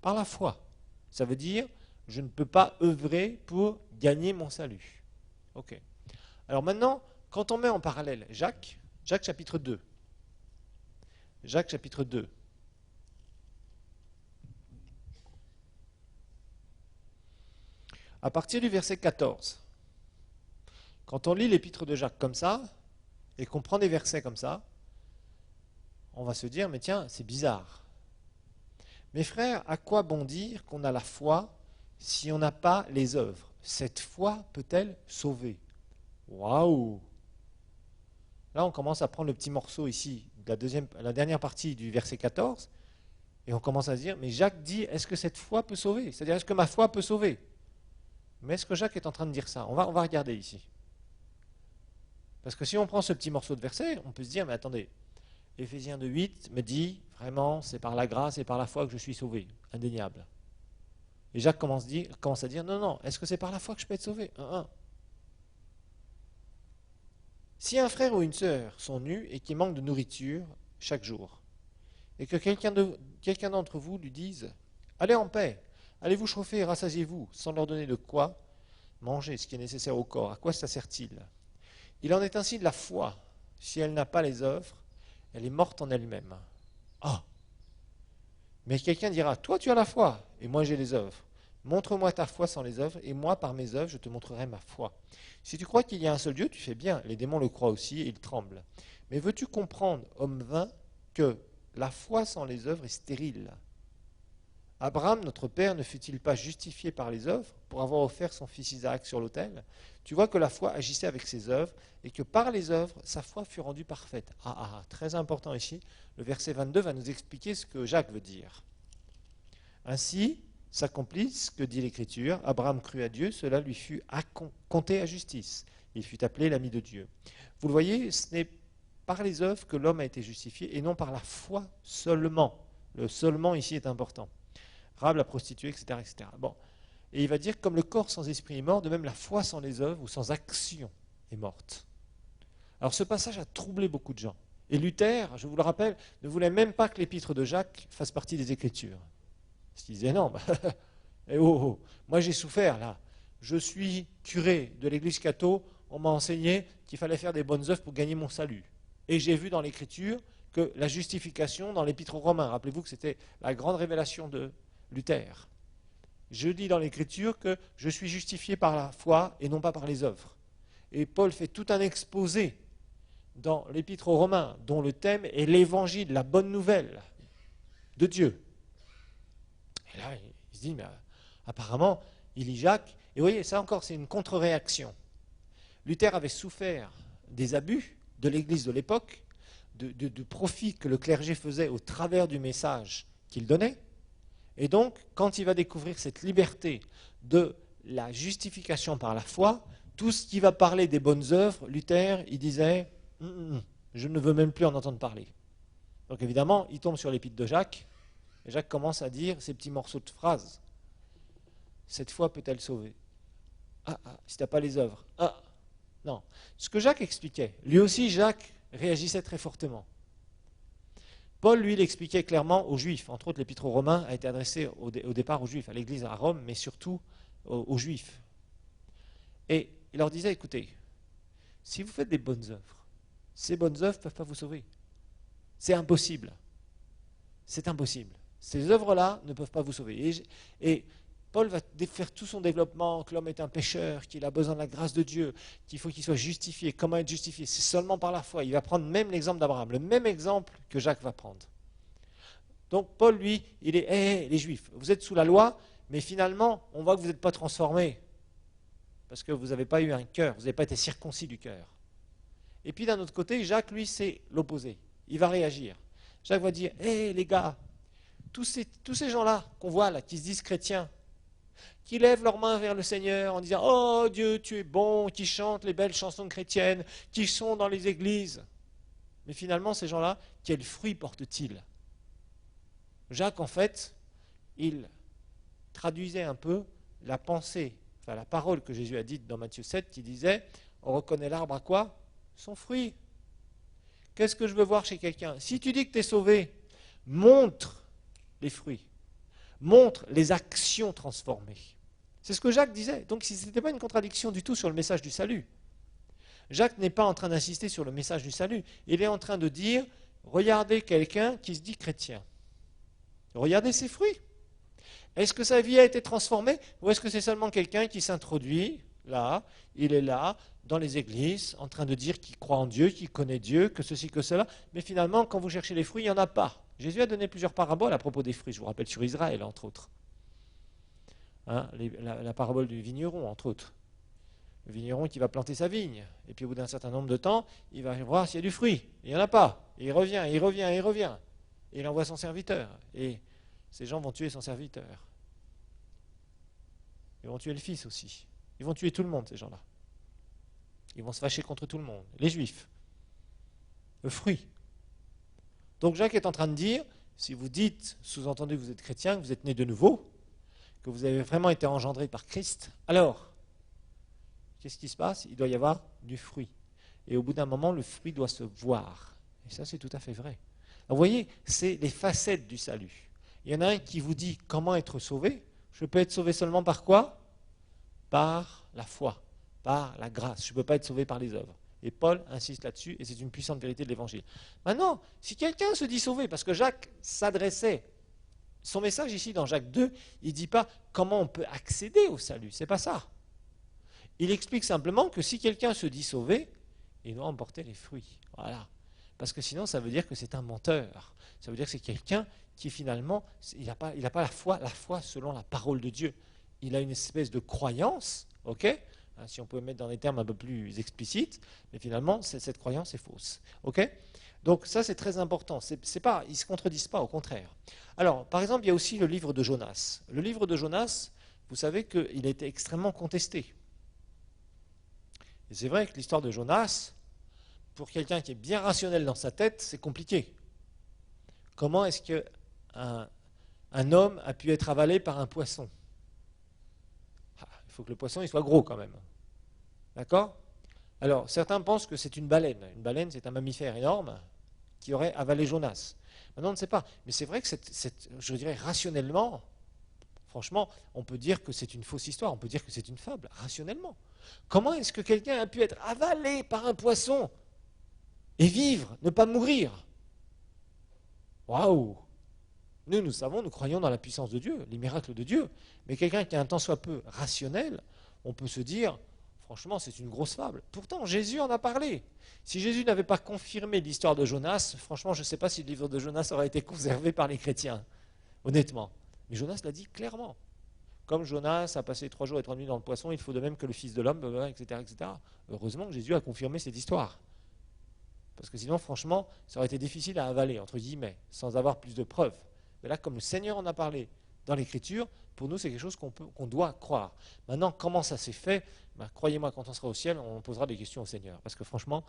par la foi. Ça veut dire, je ne peux pas œuvrer pour gagner mon salut. Ok. Alors maintenant, quand on met en parallèle Jacques chapitre 2. Jacques chapitre 2. À partir du verset 14, quand on lit l'épître de Jacques comme ça, et qu'on prend des versets comme ça, on va se dire, mais tiens, c'est bizarre. Mes frères, à quoi bon dire qu'on a la foi si on n'a pas les œuvres? Cette foi peut-elle sauver? Waouh! Là, on commence à prendre le petit morceau ici, la dernière partie du verset 14, et on commence à se dire, mais Jacques dit, est-ce que cette foi peut sauver? C'est-à-dire, est-ce que ma foi peut sauver? Mais est-ce que Jacques est en train de dire ça? On va regarder ici. Parce que si on prend ce petit morceau de verset, on peut se dire, mais attendez, Éphésiens 2,8 me dit, vraiment, c'est par la grâce et par la foi que je suis sauvé, indéniable. Et Jacques commence à dire, non, non, est-ce que c'est par la foi que je peux être sauvé? Si un frère ou une sœur sont nus et qui manquent de nourriture chaque jour, et que quelqu'un d'entre vous lui dise, allez en paix, allez vous chauffer et rassasiez-vous, sans leur donner de quoi manger, ce qui est nécessaire au corps, à quoi ça sert-il? Il en est ainsi de la foi. Si elle n'a pas les œuvres, elle est morte en elle-même. Ah! Mais quelqu'un dira, toi tu as la foi, et moi j'ai les œuvres. Montre-moi ta foi sans les œuvres, et moi par mes œuvres je te montrerai ma foi. Si tu crois qu'il y a un seul Dieu, tu fais bien, les démons le croient aussi, et ils tremblent. Mais veux-tu comprendre, homme vain, que la foi sans les œuvres est stérile? Abraham, notre père, ne fut-il pas justifié par les œuvres pour avoir offert son fils Isaac sur l'autel? Tu vois que la foi agissait avec ses œuvres et que par les œuvres, sa foi fut rendue parfaite. Très important ici, le verset 22 va nous expliquer ce que Jacques veut dire. Ainsi s'accomplit ce que dit l'Écriture, Abraham crut à Dieu, cela lui fut compté à justice. Il fut appelé l'ami de Dieu. Vous le voyez, ce n'est par les œuvres que l'homme a été justifié et non par la foi seulement. Le seulement ici est important. Rahab la prostituée, etc., etc. Bon. Et il va dire, comme le corps sans esprit est mort, de même la foi sans les œuvres ou sans action est morte. Alors ce passage a troublé beaucoup de gens. Et Luther, je vous le rappelle, ne voulait même pas que l'épître de Jacques fasse partie des Écritures. Parce qu'il disait, non, moi j'ai souffert là. Je suis curé de l'église catho, on m'a enseigné qu'il fallait faire des bonnes œuvres pour gagner mon salut. Et j'ai vu dans l'Écriture que la justification dans l'épître aux Romains, rappelez-vous que c'était la grande révélation de Luther. Je dis dans l'Écriture que je suis justifié par la foi et non pas par les œuvres. Et Paul fait tout un exposé dans l'Épître aux Romains, dont le thème est l'évangile, la bonne nouvelle de Dieu. Et là, il se dit, mais apparemment, il lit Jacques. Et vous voyez, ça encore, c'est une contre-réaction. Luther avait souffert des abus de l'Église de l'époque, du profit que le clergé faisait au travers du message qu'il donnait. Et donc, quand il va découvrir cette liberté de la justification par la foi, tout ce qui va parler des bonnes œuvres, Luther, il disait, je ne veux même plus en entendre parler. Donc évidemment, il tombe sur l'épître de Jacques, et Jacques commence à dire ces petits morceaux de phrases. Cette foi peut-elle sauver? Si tu n'as pas les œuvres. Non. Ce que Jacques expliquait, lui aussi Jacques réagissait très fortement. Paul, lui, l'expliquait clairement aux Juifs. Entre autres, l'épître aux Romains a été adressé au départ aux Juifs, à l'Église à Rome, mais surtout aux Juifs. Et il leur disait, écoutez, si vous faites des bonnes œuvres, ces bonnes œuvres ne peuvent pas vous sauver. C'est impossible. C'est impossible. Ces œuvres-là ne peuvent pas vous sauver. Et Paul va faire tout son développement, que l'homme est un pécheur, qu'il a besoin de la grâce de Dieu, qu'il faut qu'il soit justifié. Comment être justifié? C'est seulement par la foi. Il va prendre même l'exemple d'Abraham, le même exemple que Jacques va prendre. Donc Paul, lui, il est, les Juifs, vous êtes sous la loi, mais finalement, on voit que vous n'êtes pas transformés, parce que vous n'avez pas eu un cœur, vous n'avez pas été circoncis du cœur. Et puis d'un autre côté, Jacques, lui, c'est l'opposé. Il va réagir. Jacques va dire, les gars, tous ces gens-là qu'on voit là, qui se disent chrétiens, qui lèvent leurs mains vers le Seigneur en disant « Oh Dieu, tu es bon », qui chantent les belles chansons chrétiennes, qui sont dans les églises. Mais finalement, ces gens-là, quel fruit portent-ils? Jacques, en fait, il traduisait un peu la pensée, enfin la parole que Jésus a dite dans Matthieu 7, qui disait « On reconnaît l'arbre à quoi? Son fruit. » Qu'est-ce que je veux voir chez quelqu'un? Si tu dis que tu es sauvé, montre les fruits. Montre les actions transformées. C'est ce que Jacques disait. Donc ce n'était pas une contradiction du tout sur le message du salut. Jacques n'est pas en train d'insister sur le message du salut. Il est en train de dire, regardez quelqu'un qui se dit chrétien. Regardez ses fruits. Est-ce que sa vie a été transformée ou est-ce que c'est seulement quelqu'un qui s'introduit là, il est là, dans les églises, en train de dire qu'il croit en Dieu, qu'il connaît Dieu, que ceci, que cela, mais finalement, quand vous cherchez les fruits, il n'y en a pas. Jésus a donné plusieurs paraboles à propos des fruits, je vous rappelle sur Israël, entre autres. La parabole du vigneron, entre autres. Le vigneron qui va planter sa vigne, et puis au bout d'un certain nombre de temps, il va voir s'il y a du fruit. Il n'y en a pas. Et il revient, il revient, il revient. Et il envoie son serviteur. Et ces gens vont tuer son serviteur. Ils vont tuer le fils aussi. Ils vont tuer tout le monde, ces gens-là. Ils vont se fâcher contre tout le monde. Les Juifs. Le fruit. Donc Jacques est en train de dire, si vous dites, sous-entendu que vous êtes chrétien, que vous êtes né de nouveau, que vous avez vraiment été engendré par Christ, alors, qu'est-ce qui se passe? Il doit y avoir du fruit. Et au bout d'un moment, le fruit doit se voir. Et ça, c'est tout à fait vrai. Alors, vous voyez, c'est les facettes du salut. Il y en a un qui vous dit comment être sauvé. Je peux être sauvé seulement par quoi? Par la foi, par la grâce. Je ne peux pas être sauvé par les œuvres. Et Paul insiste là-dessus, et c'est une puissante vérité de l'Évangile. Maintenant, si quelqu'un se dit sauvé, parce que Jacques s'adressait, son message ici dans Jacques 2, il ne dit pas comment on peut accéder au salut, c'est pas ça. Il explique simplement que si quelqu'un se dit sauvé, il doit emporter les fruits. Voilà. Parce que sinon, ça veut dire que c'est un menteur. Ça veut dire que c'est quelqu'un qui finalement, il n'a pas la foi selon la parole de Dieu. Il a une espèce de croyance, ok, si on peut mettre dans des termes un peu plus explicites, mais finalement, cette croyance est fausse. Ok. Donc ça, c'est très important. C'est pas, ils ne se contredisent pas, au contraire. Alors, par exemple, il y a aussi le livre de Jonas. Le livre de Jonas, vous savez qu'il a été extrêmement contesté. Et c'est vrai que l'histoire de Jonas, pour quelqu'un qui est bien rationnel dans sa tête, c'est compliqué. Comment est-ce qu'un homme a pu être avalé par un poisson? Il faut que le poisson il soit gros quand même. D'accord? Alors, certains pensent que c'est une baleine. Une baleine, c'est un mammifère énorme qui aurait avalé Jonas. Maintenant, on ne sait pas. Mais c'est vrai que, je dirais rationnellement, franchement, on peut dire que c'est une fausse histoire. On peut dire que c'est une fable, rationnellement. Comment est-ce que quelqu'un a pu être avalé par un poisson et vivre, ne pas mourir? Waouh! Nous savons, nous croyons dans la puissance de Dieu, les miracles de Dieu. Mais quelqu'un qui est un tant soit peu rationnel, on peut se dire, franchement, c'est une grosse fable. Pourtant, Jésus en a parlé. Si Jésus n'avait pas confirmé l'histoire de Jonas, franchement, je ne sais pas si le livre de Jonas aurait été conservé par les chrétiens, honnêtement. Mais Jonas l'a dit clairement. Comme Jonas a passé 3 jours et 3 nuits dans le poisson, il faut de même que le Fils de l'homme, etc., etc. Heureusement que Jésus a confirmé cette histoire. Parce que sinon, franchement, ça aurait été difficile à avaler, entre guillemets, sans avoir plus de preuves. Mais là, comme le Seigneur en a parlé dans l'Écriture, pour nous, c'est quelque chose qu'on doit croire. Maintenant, comment ça s'est fait? Croyez-moi, quand on sera au ciel, on posera des questions au Seigneur. Parce que franchement,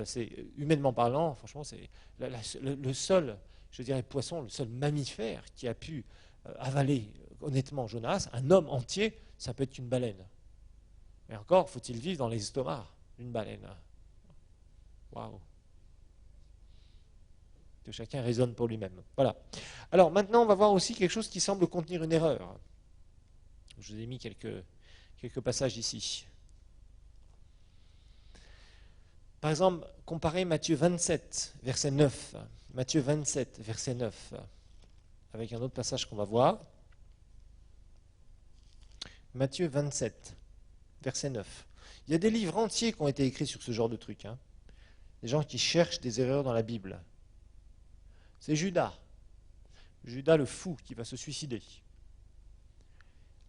c'est humainement parlant, franchement, c'est le seul, je dirais, poisson, le seul mammifère qui a pu avaler honnêtement Jonas, un homme entier, ça peut être une baleine. Mais encore, faut-il vivre dans les estomacs d'une baleine? Waouh! Que chacun raisonne pour lui-même. Voilà. Alors maintenant, on va voir aussi quelque chose qui semble contenir une erreur. Je vous ai mis quelques passages ici. Par exemple, comparez Matthieu 27, verset 9. Matthieu 27, verset 9, avec un autre passage qu'on va voir. Matthieu 27, verset 9. Il y a des livres entiers qui ont été écrits sur ce genre de truc. Des gens qui cherchent des erreurs dans la Bible. C'est Judas le fou, qui va se suicider.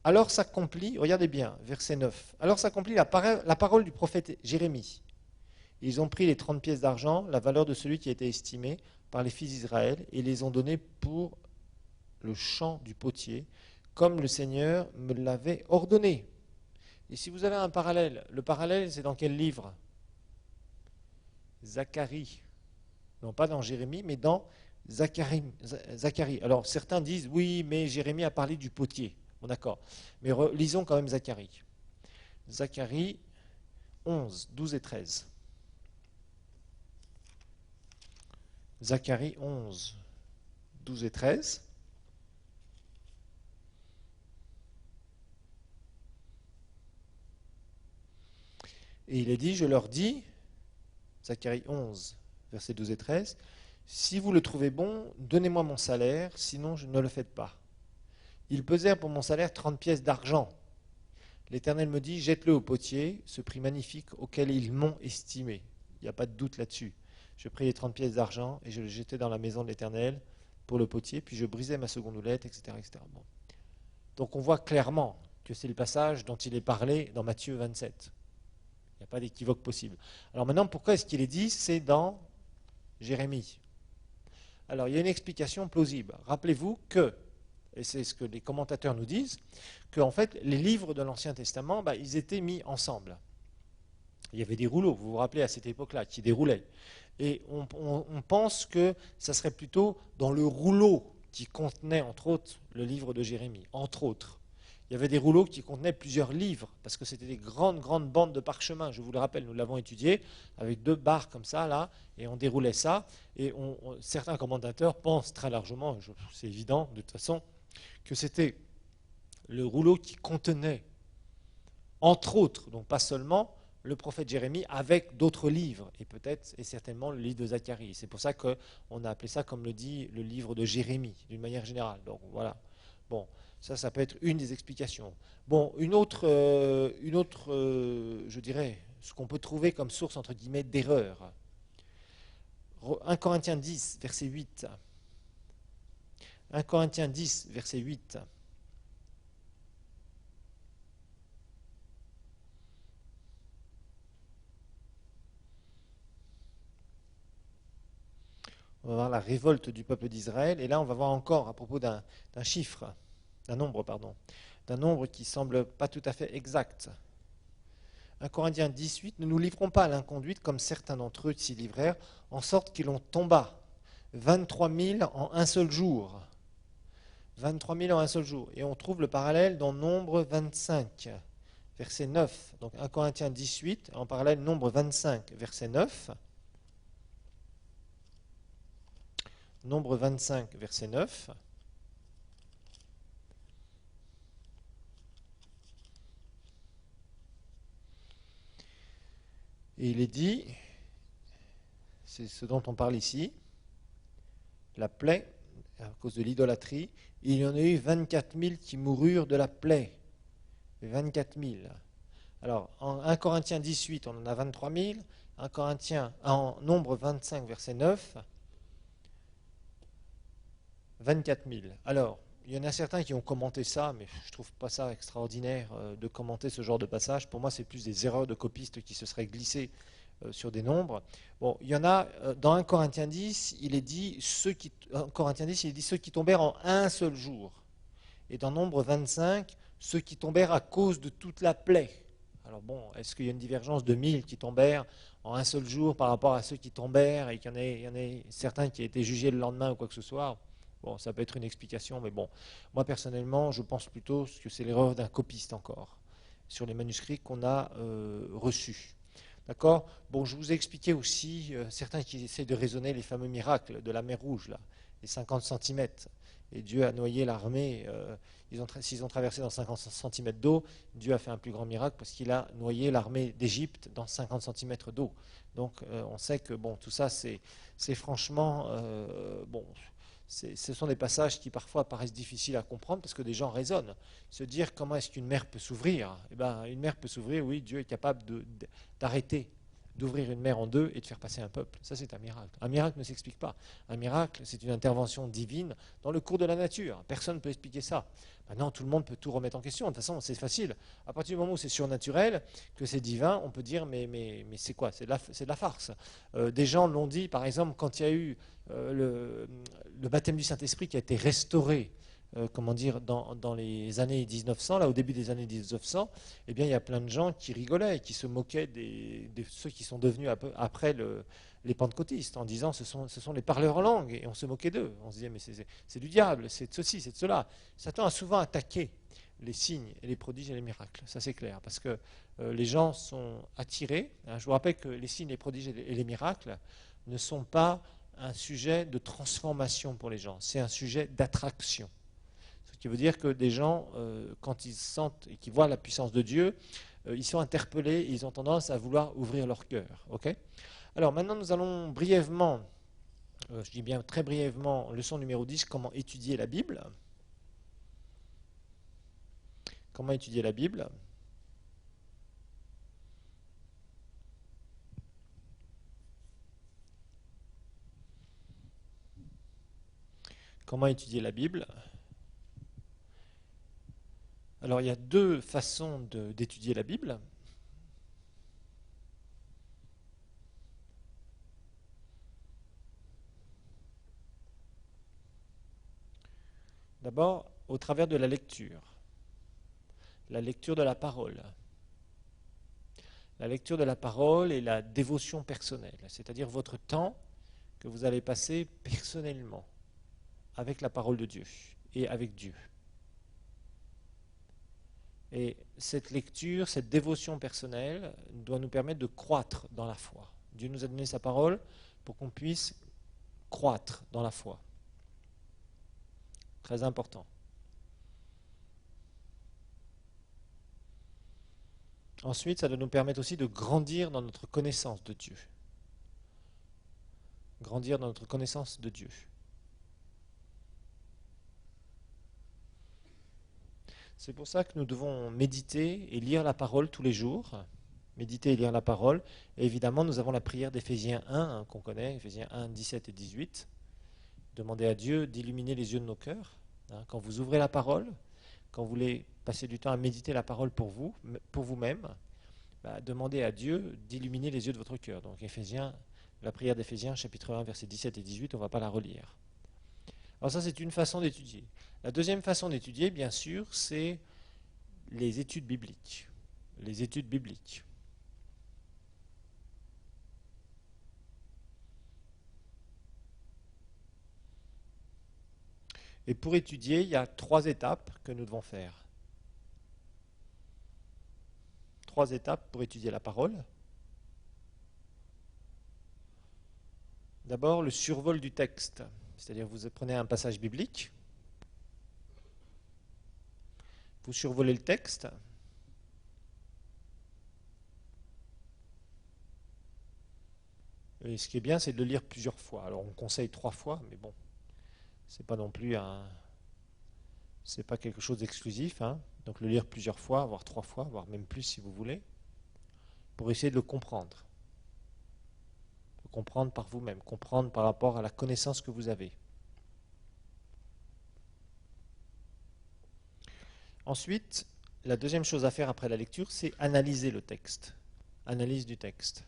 Alors s'accomplit, regardez bien, verset 9, alors s'accomplit la parole du prophète Jérémie. Ils ont pris les 30 pièces d'argent, la valeur de celui qui a été estimé par les fils d'Israël, et les ont donnés pour le champ du potier, comme le Seigneur me l'avait ordonné. Et si vous avez un parallèle, le parallèle c'est dans quel livre? Zacharie. Non pas dans Jérémie, mais dans Zacharie. Alors certains disent, oui, mais Jérémie a parlé du potier. Bon d'accord, mais lisons quand même Zacharie. Zacharie 11, 12 et 13. Zacharie 11, 12 et 13. Et il est dit, je leur dis, Zacharie 11, versets 12 et 13, si vous le trouvez bon, donnez-moi mon salaire, sinon je ne le faites pas. Ils pesèrent pour mon salaire 30 pièces d'argent. L'Éternel me dit, jette-le au potier, ce prix magnifique auquel ils m'ont estimé. Il n'y a pas de doute là-dessus. Je pris les 30 pièces d'argent et je le jetai dans la maison de l'Éternel pour le potier, puis je brisai ma seconde houlette, etc. etc. Bon. Donc on voit clairement que c'est le passage dont il est parlé dans Matthieu 27. Il n'y a pas d'équivoque possible. Alors maintenant, pourquoi est-ce qu'il est dit? C'est dans Jérémie. Alors il y a une explication plausible. Rappelez-vous que, et c'est ce que les commentateurs nous disent, que en fait les livres de l'Ancien Testament, ils étaient mis ensemble. Il y avait des rouleaux, vous vous rappelez à cette époque-là, qui déroulaient. Et on pense que ça serait plutôt dans le rouleau qui contenait, entre autres, le livre de Jérémie, entre autres. Il y avait des rouleaux qui contenaient plusieurs livres, parce que c'était des grandes, grandes bandes de parchemin. Je vous le rappelle, nous l'avons étudié, avec 2 barres comme ça, là, et on déroulait ça. Et certains commentateurs pensent très largement, c'est évident de toute façon, que c'était le rouleau qui contenait, entre autres, donc pas seulement, le prophète Jérémie avec d'autres livres, et peut-être et certainement le livre de Zacharie. C'est pour ça qu'on a appelé ça, comme le dit, le livre de Jérémie, d'une manière générale. Donc voilà. Bon, ça peut être une des explications. Bon, une autre, je dirais, ce qu'on peut trouver comme source, entre guillemets, d'erreur. 1 Corinthiens 10, verset 8. 1 Corinthiens 10, verset 8. On va voir la révolte du peuple d'Israël. Et là, on va voir encore à propos d'un chiffre, d'un nombre, pardon, d'un nombre qui semble pas tout à fait exact. 1 Corinthiens 18, ne nous livrons pas à l'inconduite comme certains d'entre eux s'y livrèrent, en sorte qu'ils en tomba 23 000 en un seul jour. 23 000 en un seul jour. Et on trouve le parallèle dans Nombre 25, verset 9. Donc 1 Corinthiens 18, en parallèle Nombre 25, verset 9. Nombre 25, verset 9. Et il est dit, c'est ce dont on parle ici, la plaie, à cause de l'idolâtrie, il y en a eu 24 000 qui moururent de la plaie. 24 000. Alors, en 1 Corinthiens 18, on en a 23 000. En Nombre 25, verset 9, 24 000. Alors, il y en a certains qui ont commenté ça, mais je ne trouve pas ça extraordinaire de commenter ce genre de passage. Pour moi, c'est plus des erreurs de copistes qui se seraient glissées sur des nombres. Bon, il y en a, dans 1 Corinthiens 10, il est dit ceux qui tombèrent en un seul jour. Et dans Nombre 25, ceux qui tombèrent à cause de toute la plaie. Alors bon, est-ce qu'il y a une divergence de 1000 qui tombèrent en un seul jour par rapport à ceux qui tombèrent et qu'il y en ait certains qui aient été jugés le lendemain ou quoi que ce soit? Bon, ça peut être une explication, mais bon, moi personnellement, je pense plutôt que c'est l'erreur d'un copiste encore, sur les manuscrits qu'on a reçus. D'accord? Bon, je vous ai expliqué aussi, certains qui essaient de raisonner les fameux miracles de la mer Rouge, là, les 50 cm. Et Dieu a noyé l'armée, s'ils ont traversé dans 50 cm d'eau, Dieu a fait un plus grand miracle parce qu'il a noyé l'armée d'Égypte dans 50 cm d'eau. Donc on sait que bon, tout ça, c'est franchement, bon, ce sont des passages qui parfois paraissent difficiles à comprendre parce que des gens raisonnent. Se dire comment est-ce qu'une mer peut s'ouvrir? Eh ben, une mer peut s'ouvrir, oui, Dieu est capable d'arrêter, d'ouvrir une mer en deux et de faire passer un peuple. Ça, c'est un miracle. Un miracle ne s'explique pas. Un miracle, c'est une intervention divine dans le cours de la nature. Personne ne peut expliquer ça. Maintenant, tout le monde peut tout remettre en question. De toute façon, c'est facile. À partir du moment où c'est surnaturel, que c'est divin, on peut dire mais c'est quoi? C'est de la farce. Des gens l'ont dit, par exemple, quand il y a eu le baptême du Saint-Esprit qui a été restauré, comment dire, dans les années 1900, là, au début des années 1900, eh bien, il y a plein de gens qui rigolaient et qui se moquaient de ceux qui sont devenus après les pentecôtistes, en disant ce sont les parleurs en langue, et on se moquait d'eux. On se disait, mais c'est du diable, c'est de ceci, c'est de cela. Satan a souvent attaqué les signes et les prodiges et les miracles, ça c'est clair, parce que les gens sont attirés. Hein, je vous rappelle que les signes, les prodiges et les miracles ne sont pas un sujet de transformation pour les gens, c'est un sujet d'attraction. Ce qui veut dire que des gens, quand ils sentent et qu'ils voient la puissance de Dieu, ils sont interpellés et ils ont tendance à vouloir ouvrir leur cœur. Okay? Alors maintenant, nous allons brièvement, je dis bien très brièvement, leçon numéro 10, comment étudier la Bible. Comment étudier la Bible? Comment étudier la Bible? Alors, il y a deux façons d'étudier la Bible. D'abord, au travers de la lecture de la parole. La lecture de la parole et la dévotion personnelle, c'est-à-dire votre temps que vous allez passer personnellement avec la parole de Dieu et avec Dieu. Et cette lecture, cette dévotion personnelle doit nous permettre de croître dans la foi. Dieu nous a donné sa parole pour qu'on puisse croître dans la foi. Très important. Ensuite, ça doit nous permettre aussi de grandir dans notre connaissance de Dieu. Grandir dans notre connaissance de Dieu. C'est pour ça que nous devons méditer et lire la parole tous les jours. Méditer et lire la parole. Et évidemment, nous avons la prière d'Éphésiens 1, qu'on connaît, Éphésiens 1, 17 et 18. Demandez à Dieu d'illuminer les yeux de nos cœurs. Quand vous ouvrez la parole, quand vous voulez passer du temps à méditer la parole pour vous, pour vous-même, demandez à Dieu d'illuminer les yeux de votre cœur. Donc Éphésiens, la prière d'Éphésiens, chapitre 1, versets 17 et 18, on ne va pas la relire. Alors ça, c'est une façon d'étudier. La deuxième façon d'étudier, bien sûr, c'est les études bibliques. Les études bibliques. Et pour étudier, il y a 3 étapes que nous devons faire. 3 étapes pour étudier la parole. D'abord, le survol du texte. C'est-à-dire, vous prenez un passage biblique, vous survolez le texte, et ce qui est bien, c'est de le lire plusieurs fois. Alors, on conseille 3 fois, mais bon, c'est pas non plus c'est pas quelque chose d'exclusif, hein. Donc, le lire plusieurs fois, voire 3 fois, voire même plus si vous voulez, pour essayer de le comprendre. Le comprendre par vous-même, comprendre par rapport à la connaissance que vous avez. Ensuite, la deuxième chose à faire après la lecture, c'est analyser le texte. Analyse du texte.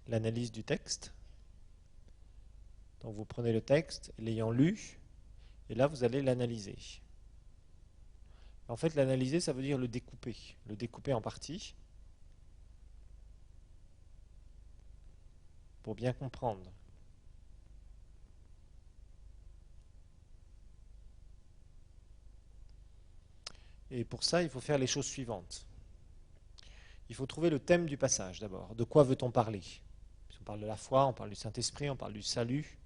L'analyse du texte. Donc vous prenez le texte, l'ayant lu, et là vous allez l'analyser. En fait, l'analyser, ça veut dire le découper en parties, pour bien comprendre. Et pour ça, il faut faire les choses suivantes. Il faut trouver le thème du passage d'abord. De quoi veut-on parler? On parle de la foi, on parle du Saint-Esprit, on parle du salut,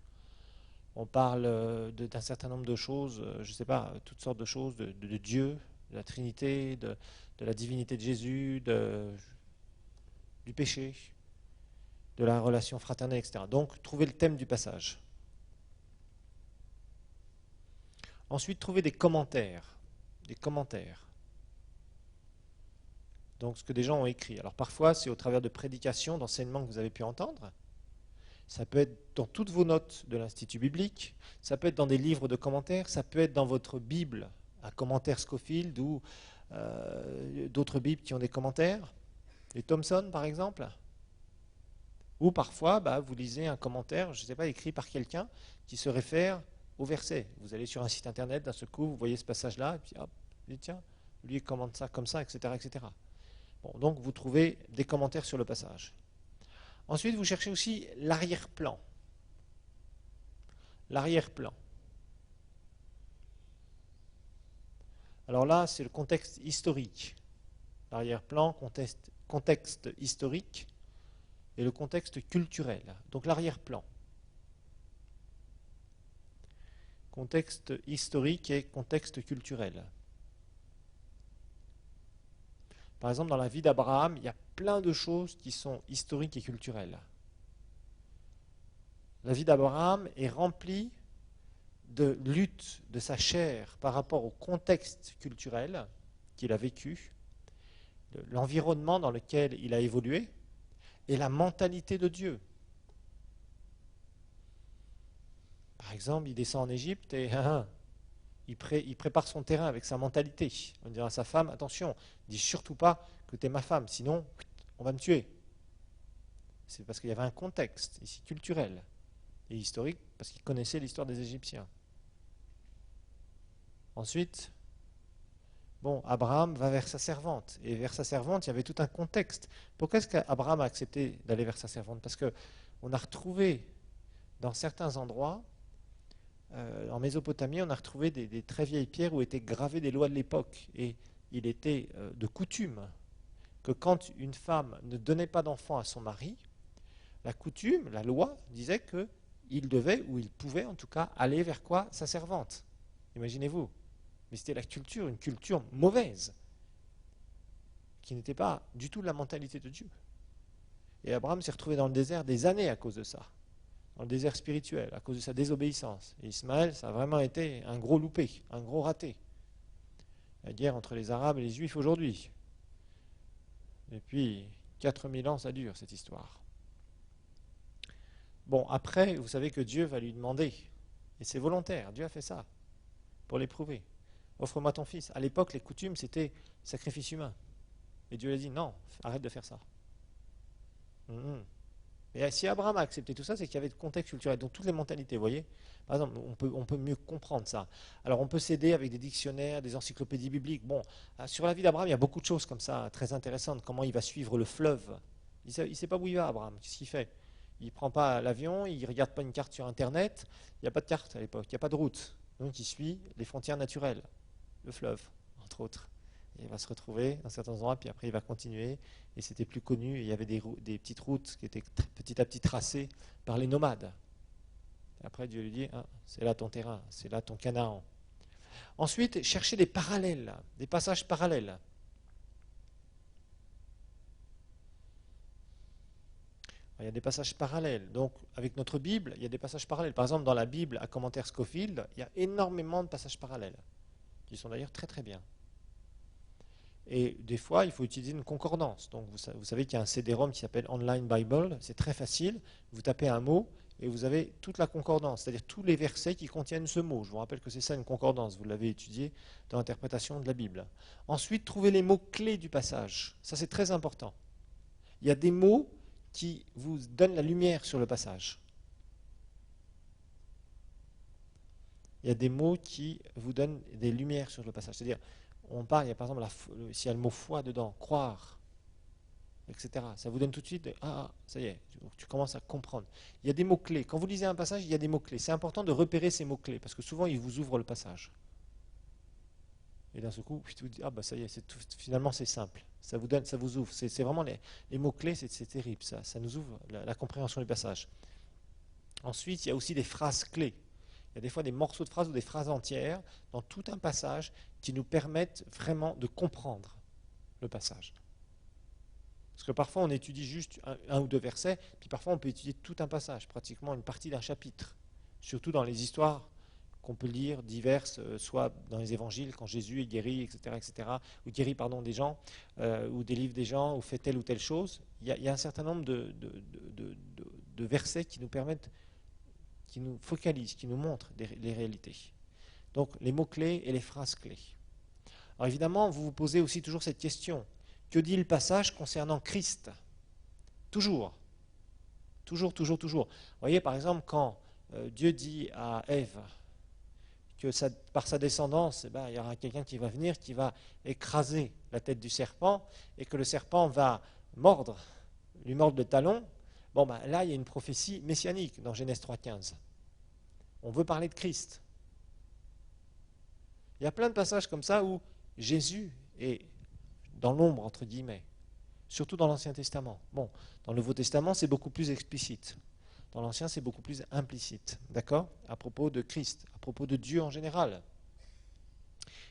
on parle d'un certain nombre de choses, je ne sais pas, toutes sortes de choses, de Dieu, de la Trinité, de la divinité de Jésus, du péché, de la relation fraternelle, etc. Donc, trouver le thème du passage. Ensuite, trouver des commentaires. Des commentaires. Donc, ce que des gens ont écrit. Alors, parfois, c'est au travers de prédications, d'enseignements que vous avez pu entendre. Ça peut être dans toutes vos notes de l'Institut biblique. Ça peut être dans des livres de commentaires. Ça peut être dans votre Bible, un commentaire Scofield ou d'autres Bibles qui ont des commentaires. Les Thomson, par exemple. Ou parfois, vous lisez un commentaire, je ne sais pas, écrit par quelqu'un qui se réfère au verset. Vous allez sur un site internet, d'un seul coup, vous voyez ce passage-là, et puis hop, vous dites, tiens, lui il commente ça comme ça, etc., etc. Bon, donc vous trouvez des commentaires sur le passage. Ensuite, vous cherchez aussi l'arrière-plan. L'arrière-plan. Alors là, c'est le contexte historique. L'arrière-plan, contexte historique, et le contexte culturel. Donc l'arrière-plan. Contexte historique et contexte culturel. Par exemple, dans la vie d'Abraham, il y a plein de choses qui sont historiques et culturelles. La vie d'Abraham est remplie de lutte de sa chair par rapport au contexte culturel qu'il a vécu, l'environnement dans lequel il a évolué, et la mentalité de Dieu. Par exemple, il descend en Égypte et il prépare son terrain avec sa mentalité. On dira à sa femme, attention, dis surtout pas que tu es ma femme, sinon on va me tuer. C'est parce qu'il y avait un contexte ici culturel et historique, parce qu'il connaissait l'histoire des Égyptiens. Ensuite, bon, Abraham va vers sa servante. Et vers sa servante, il y avait tout un contexte. Pourquoi est-ce qu'Abraham a accepté d'aller vers sa servante? Parce qu'on a retrouvé dans certains endroits, en Mésopotamie, on a retrouvé des très vieilles pierres où étaient gravées des lois de l'époque. Et il était de coutume que quand une femme ne donnait pas d'enfant à son mari, la coutume, la loi, disait qu'il devait, ou il pouvait en tout cas, aller vers quoi? Sa servante. Imaginez-vous. Mais c'était la culture, une culture mauvaise, qui n'était pas du tout la mentalité de Dieu. Et Abraham s'est retrouvé dans le désert des années à cause de ça, dans le désert spirituel, à cause de sa désobéissance. Et Ismaël, ça a vraiment été un gros loupé, un gros raté. La guerre entre les Arabes et les Juifs aujourd'hui. Et puis, 4000 ans, ça dure, cette histoire. Bon, après, vous savez que Dieu va lui demander, et c'est volontaire, Dieu a fait ça, pour l'éprouver. Offre-moi ton fils. À l'époque, les coutumes, c'était sacrifice humain. Et Dieu lui a dit, non, arrête de faire ça. Et si Abraham a accepté tout ça, c'est qu'il y avait de contexte culturel, donc toutes les mentalités, vous voyez. Par exemple, on peut mieux comprendre ça. Alors on peut s'aider avec des dictionnaires, des encyclopédies bibliques. Bon, sur la vie d'Abraham, il y a beaucoup de choses comme ça, très intéressantes. Comment il va suivre le fleuve. Il ne sait pas où il va, Abraham. Qu'est-ce qu'il fait? Il ne prend pas l'avion, il ne regarde pas une carte sur Internet. Il n'y a pas de carte à l'époque, il n'y a pas de route. Donc il suit les frontières naturelles, le fleuve, entre autres. Et il va se retrouver dans certains endroits, puis après il va continuer. Et c'était plus connu, et il y avait des petites routes qui étaient petit à petit tracées par les nomades. Et après Dieu lui dit, ah, c'est là ton terrain, c'est là ton Canaan. Ensuite, chercher des parallèles, des passages parallèles. Il y a des passages parallèles. Donc, avec notre Bible, il y a des passages parallèles. Par exemple, dans la Bible, à commentaire Scofield, il y a énormément de passages parallèles, qui sont d'ailleurs très très bien. Et des fois, il faut utiliser une concordance. Donc, vous savez qu'il y a un CD-ROM qui s'appelle Online Bible. C'est très facile. Vous tapez un mot et vous avez toute la concordance, c'est-à-dire tous les versets qui contiennent ce mot. Je vous rappelle que c'est ça une concordance. Vous l'avez étudié dans l'interprétation de la Bible. Ensuite, trouvez les mots-clés du passage. Ça, c'est très important. Il y a des mots qui vous donnent la lumière sur le passage. Il y a des mots qui vous donnent des lumières sur le passage. C'est-à-dire, on parle, il y a par exemple, s'il y a le mot foi dedans, croire, etc. Ça vous donne tout de suite, ça y est, tu commences à comprendre. Il y a des mots-clés. Quand vous lisez un passage, il y a des mots-clés. C'est important de repérer ces mots-clés, parce que souvent, ils vous ouvrent le passage. Et d'un seul coup, vous dites, ça y est, finalement c'est simple. Ça vous ouvre. C'est vraiment les mots-clés, c'est terrible. Ça nous ouvre la compréhension du passage. Ensuite, il y a aussi des phrases clés. Il y a des fois des morceaux de phrases ou des phrases entières dans tout un passage qui nous permettent vraiment de comprendre le passage. Parce que parfois on étudie juste un ou deux versets, puis parfois on peut étudier tout un passage, pratiquement une partie d'un chapitre. Surtout dans les histoires qu'on peut lire diverses, soit dans les évangiles, quand Jésus est guéri, etc., ou guérit des gens, ou délivre des gens, ou fait telle ou telle chose. Il y a un certain nombre de versets qui nous permettent, qui nous focalisent, qui nous montrent les réalités. Donc les mots-clés et les phrases clés. Alors évidemment, vous vous posez aussi toujours cette question. Que dit le passage concernant Christ? Toujours. Toujours. Vous voyez par exemple quand Dieu dit à Ève que par sa descendance, il y aura quelqu'un qui va venir, qui va écraser la tête du serpent, et que le serpent va lui mordre le talon. Là, il y a une prophétie messianique dans Genèse 3,15. On veut parler de Christ. Il y a plein de passages comme ça où Jésus est dans l'ombre, entre guillemets, surtout dans l'Ancien Testament. Dans le Nouveau Testament, c'est beaucoup plus explicite. Dans l'Ancien, c'est beaucoup plus implicite, d'accord? À propos de Christ, à propos de Dieu en général.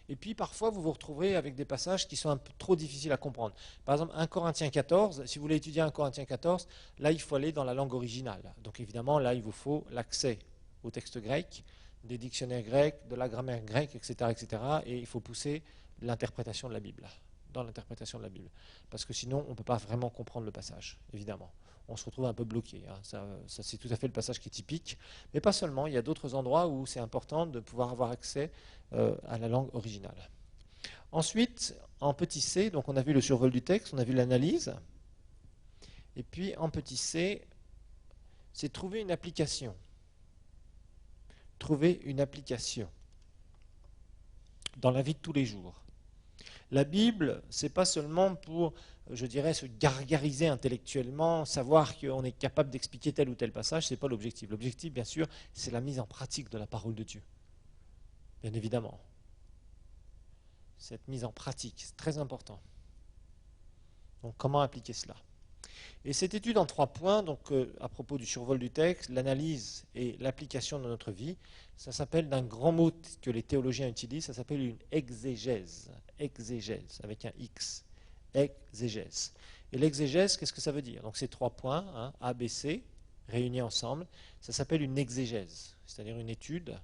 Et puis, parfois, vous vous retrouverez avec des passages qui sont un peu trop difficiles à comprendre. Par exemple, 1 Corinthiens 14, si vous voulez étudier 1 Corinthiens 14, là, il faut aller dans la langue originale. Donc, évidemment, là, il vous faut l'accès au texte grec, des dictionnaires grecs, de la grammaire grecque, etc., et il faut pousser l'interprétation de la Bible, dans l'interprétation de la Bible. Parce que sinon, on ne peut pas vraiment comprendre le passage, évidemment. On se retrouve un peu bloqué. Ça, c'est tout à fait le passage qui est typique. Mais pas seulement, il y a d'autres endroits où c'est important de pouvoir avoir accès à la langue originale. Ensuite, en petit c, donc on a vu le survol du texte, on a vu l'analyse. Et puis en petit c, c'est trouver une application. Trouver une application. dans la vie de tous les jours. La Bible, c'est pas seulement pour, je dirais, se gargariser intellectuellement, savoir qu'on est capable d'expliquer tel ou tel passage, c'est pas l'objectif. L'objectif, bien sûr, c'est la mise en pratique de la parole de Dieu. Bien évidemment. Cette mise en pratique, c'est très important. Donc comment appliquer cela? Et cette étude en 3 points, donc à propos du survol du texte, l'analyse et l'application dans notre vie, ça s'appelle d'un grand mot que les théologiens utilisent, ça s'appelle une exégèse. Exégèse, avec un X. Exégèse. Et l'exégèse, qu'est-ce que ça veut dire? Donc ces 3 points, hein, A, B, C, réunis ensemble, ça s'appelle une exégèse, c'est-à-dire une étude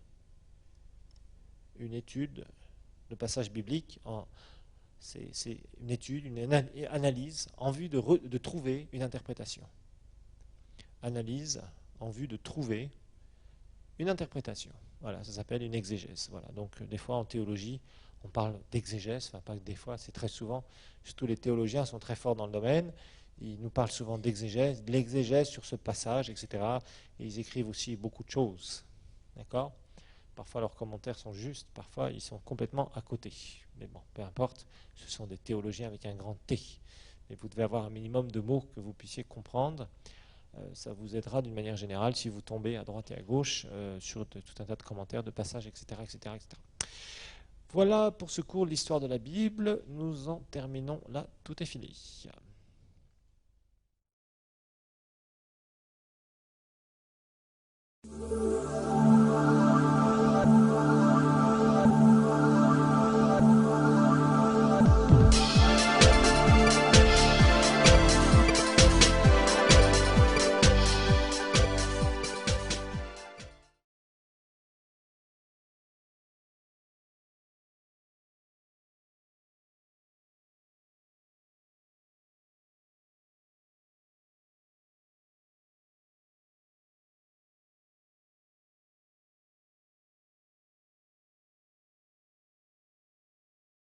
de passage biblique c'est une étude, une analyse en vue de trouver une interprétation. Analyse en vue de trouver une interprétation. Voilà, ça s'appelle une exégèse. Voilà. Donc des fois en théologie, on parle d'exégèse, enfin pas que des fois, c'est très souvent, surtout les théologiens sont très forts dans le domaine, ils nous parlent souvent d'exégèse, de l'exégèse sur ce passage, etc. Et ils écrivent aussi beaucoup de choses. D'accord ? Parfois leurs commentaires sont justes, parfois ils sont complètement à côté. Mais bon, peu importe, ce sont des théologiens avec un grand T. Mais vous devez avoir un minimum de mots que vous puissiez comprendre. Ça vous aidera d'une manière générale si vous tombez à droite et à gauche sur tout un tas de commentaires, de passages, etc., etc., etc. Voilà pour ce cours de l'histoire de la Bible. Nous en terminons là. Tout est fini.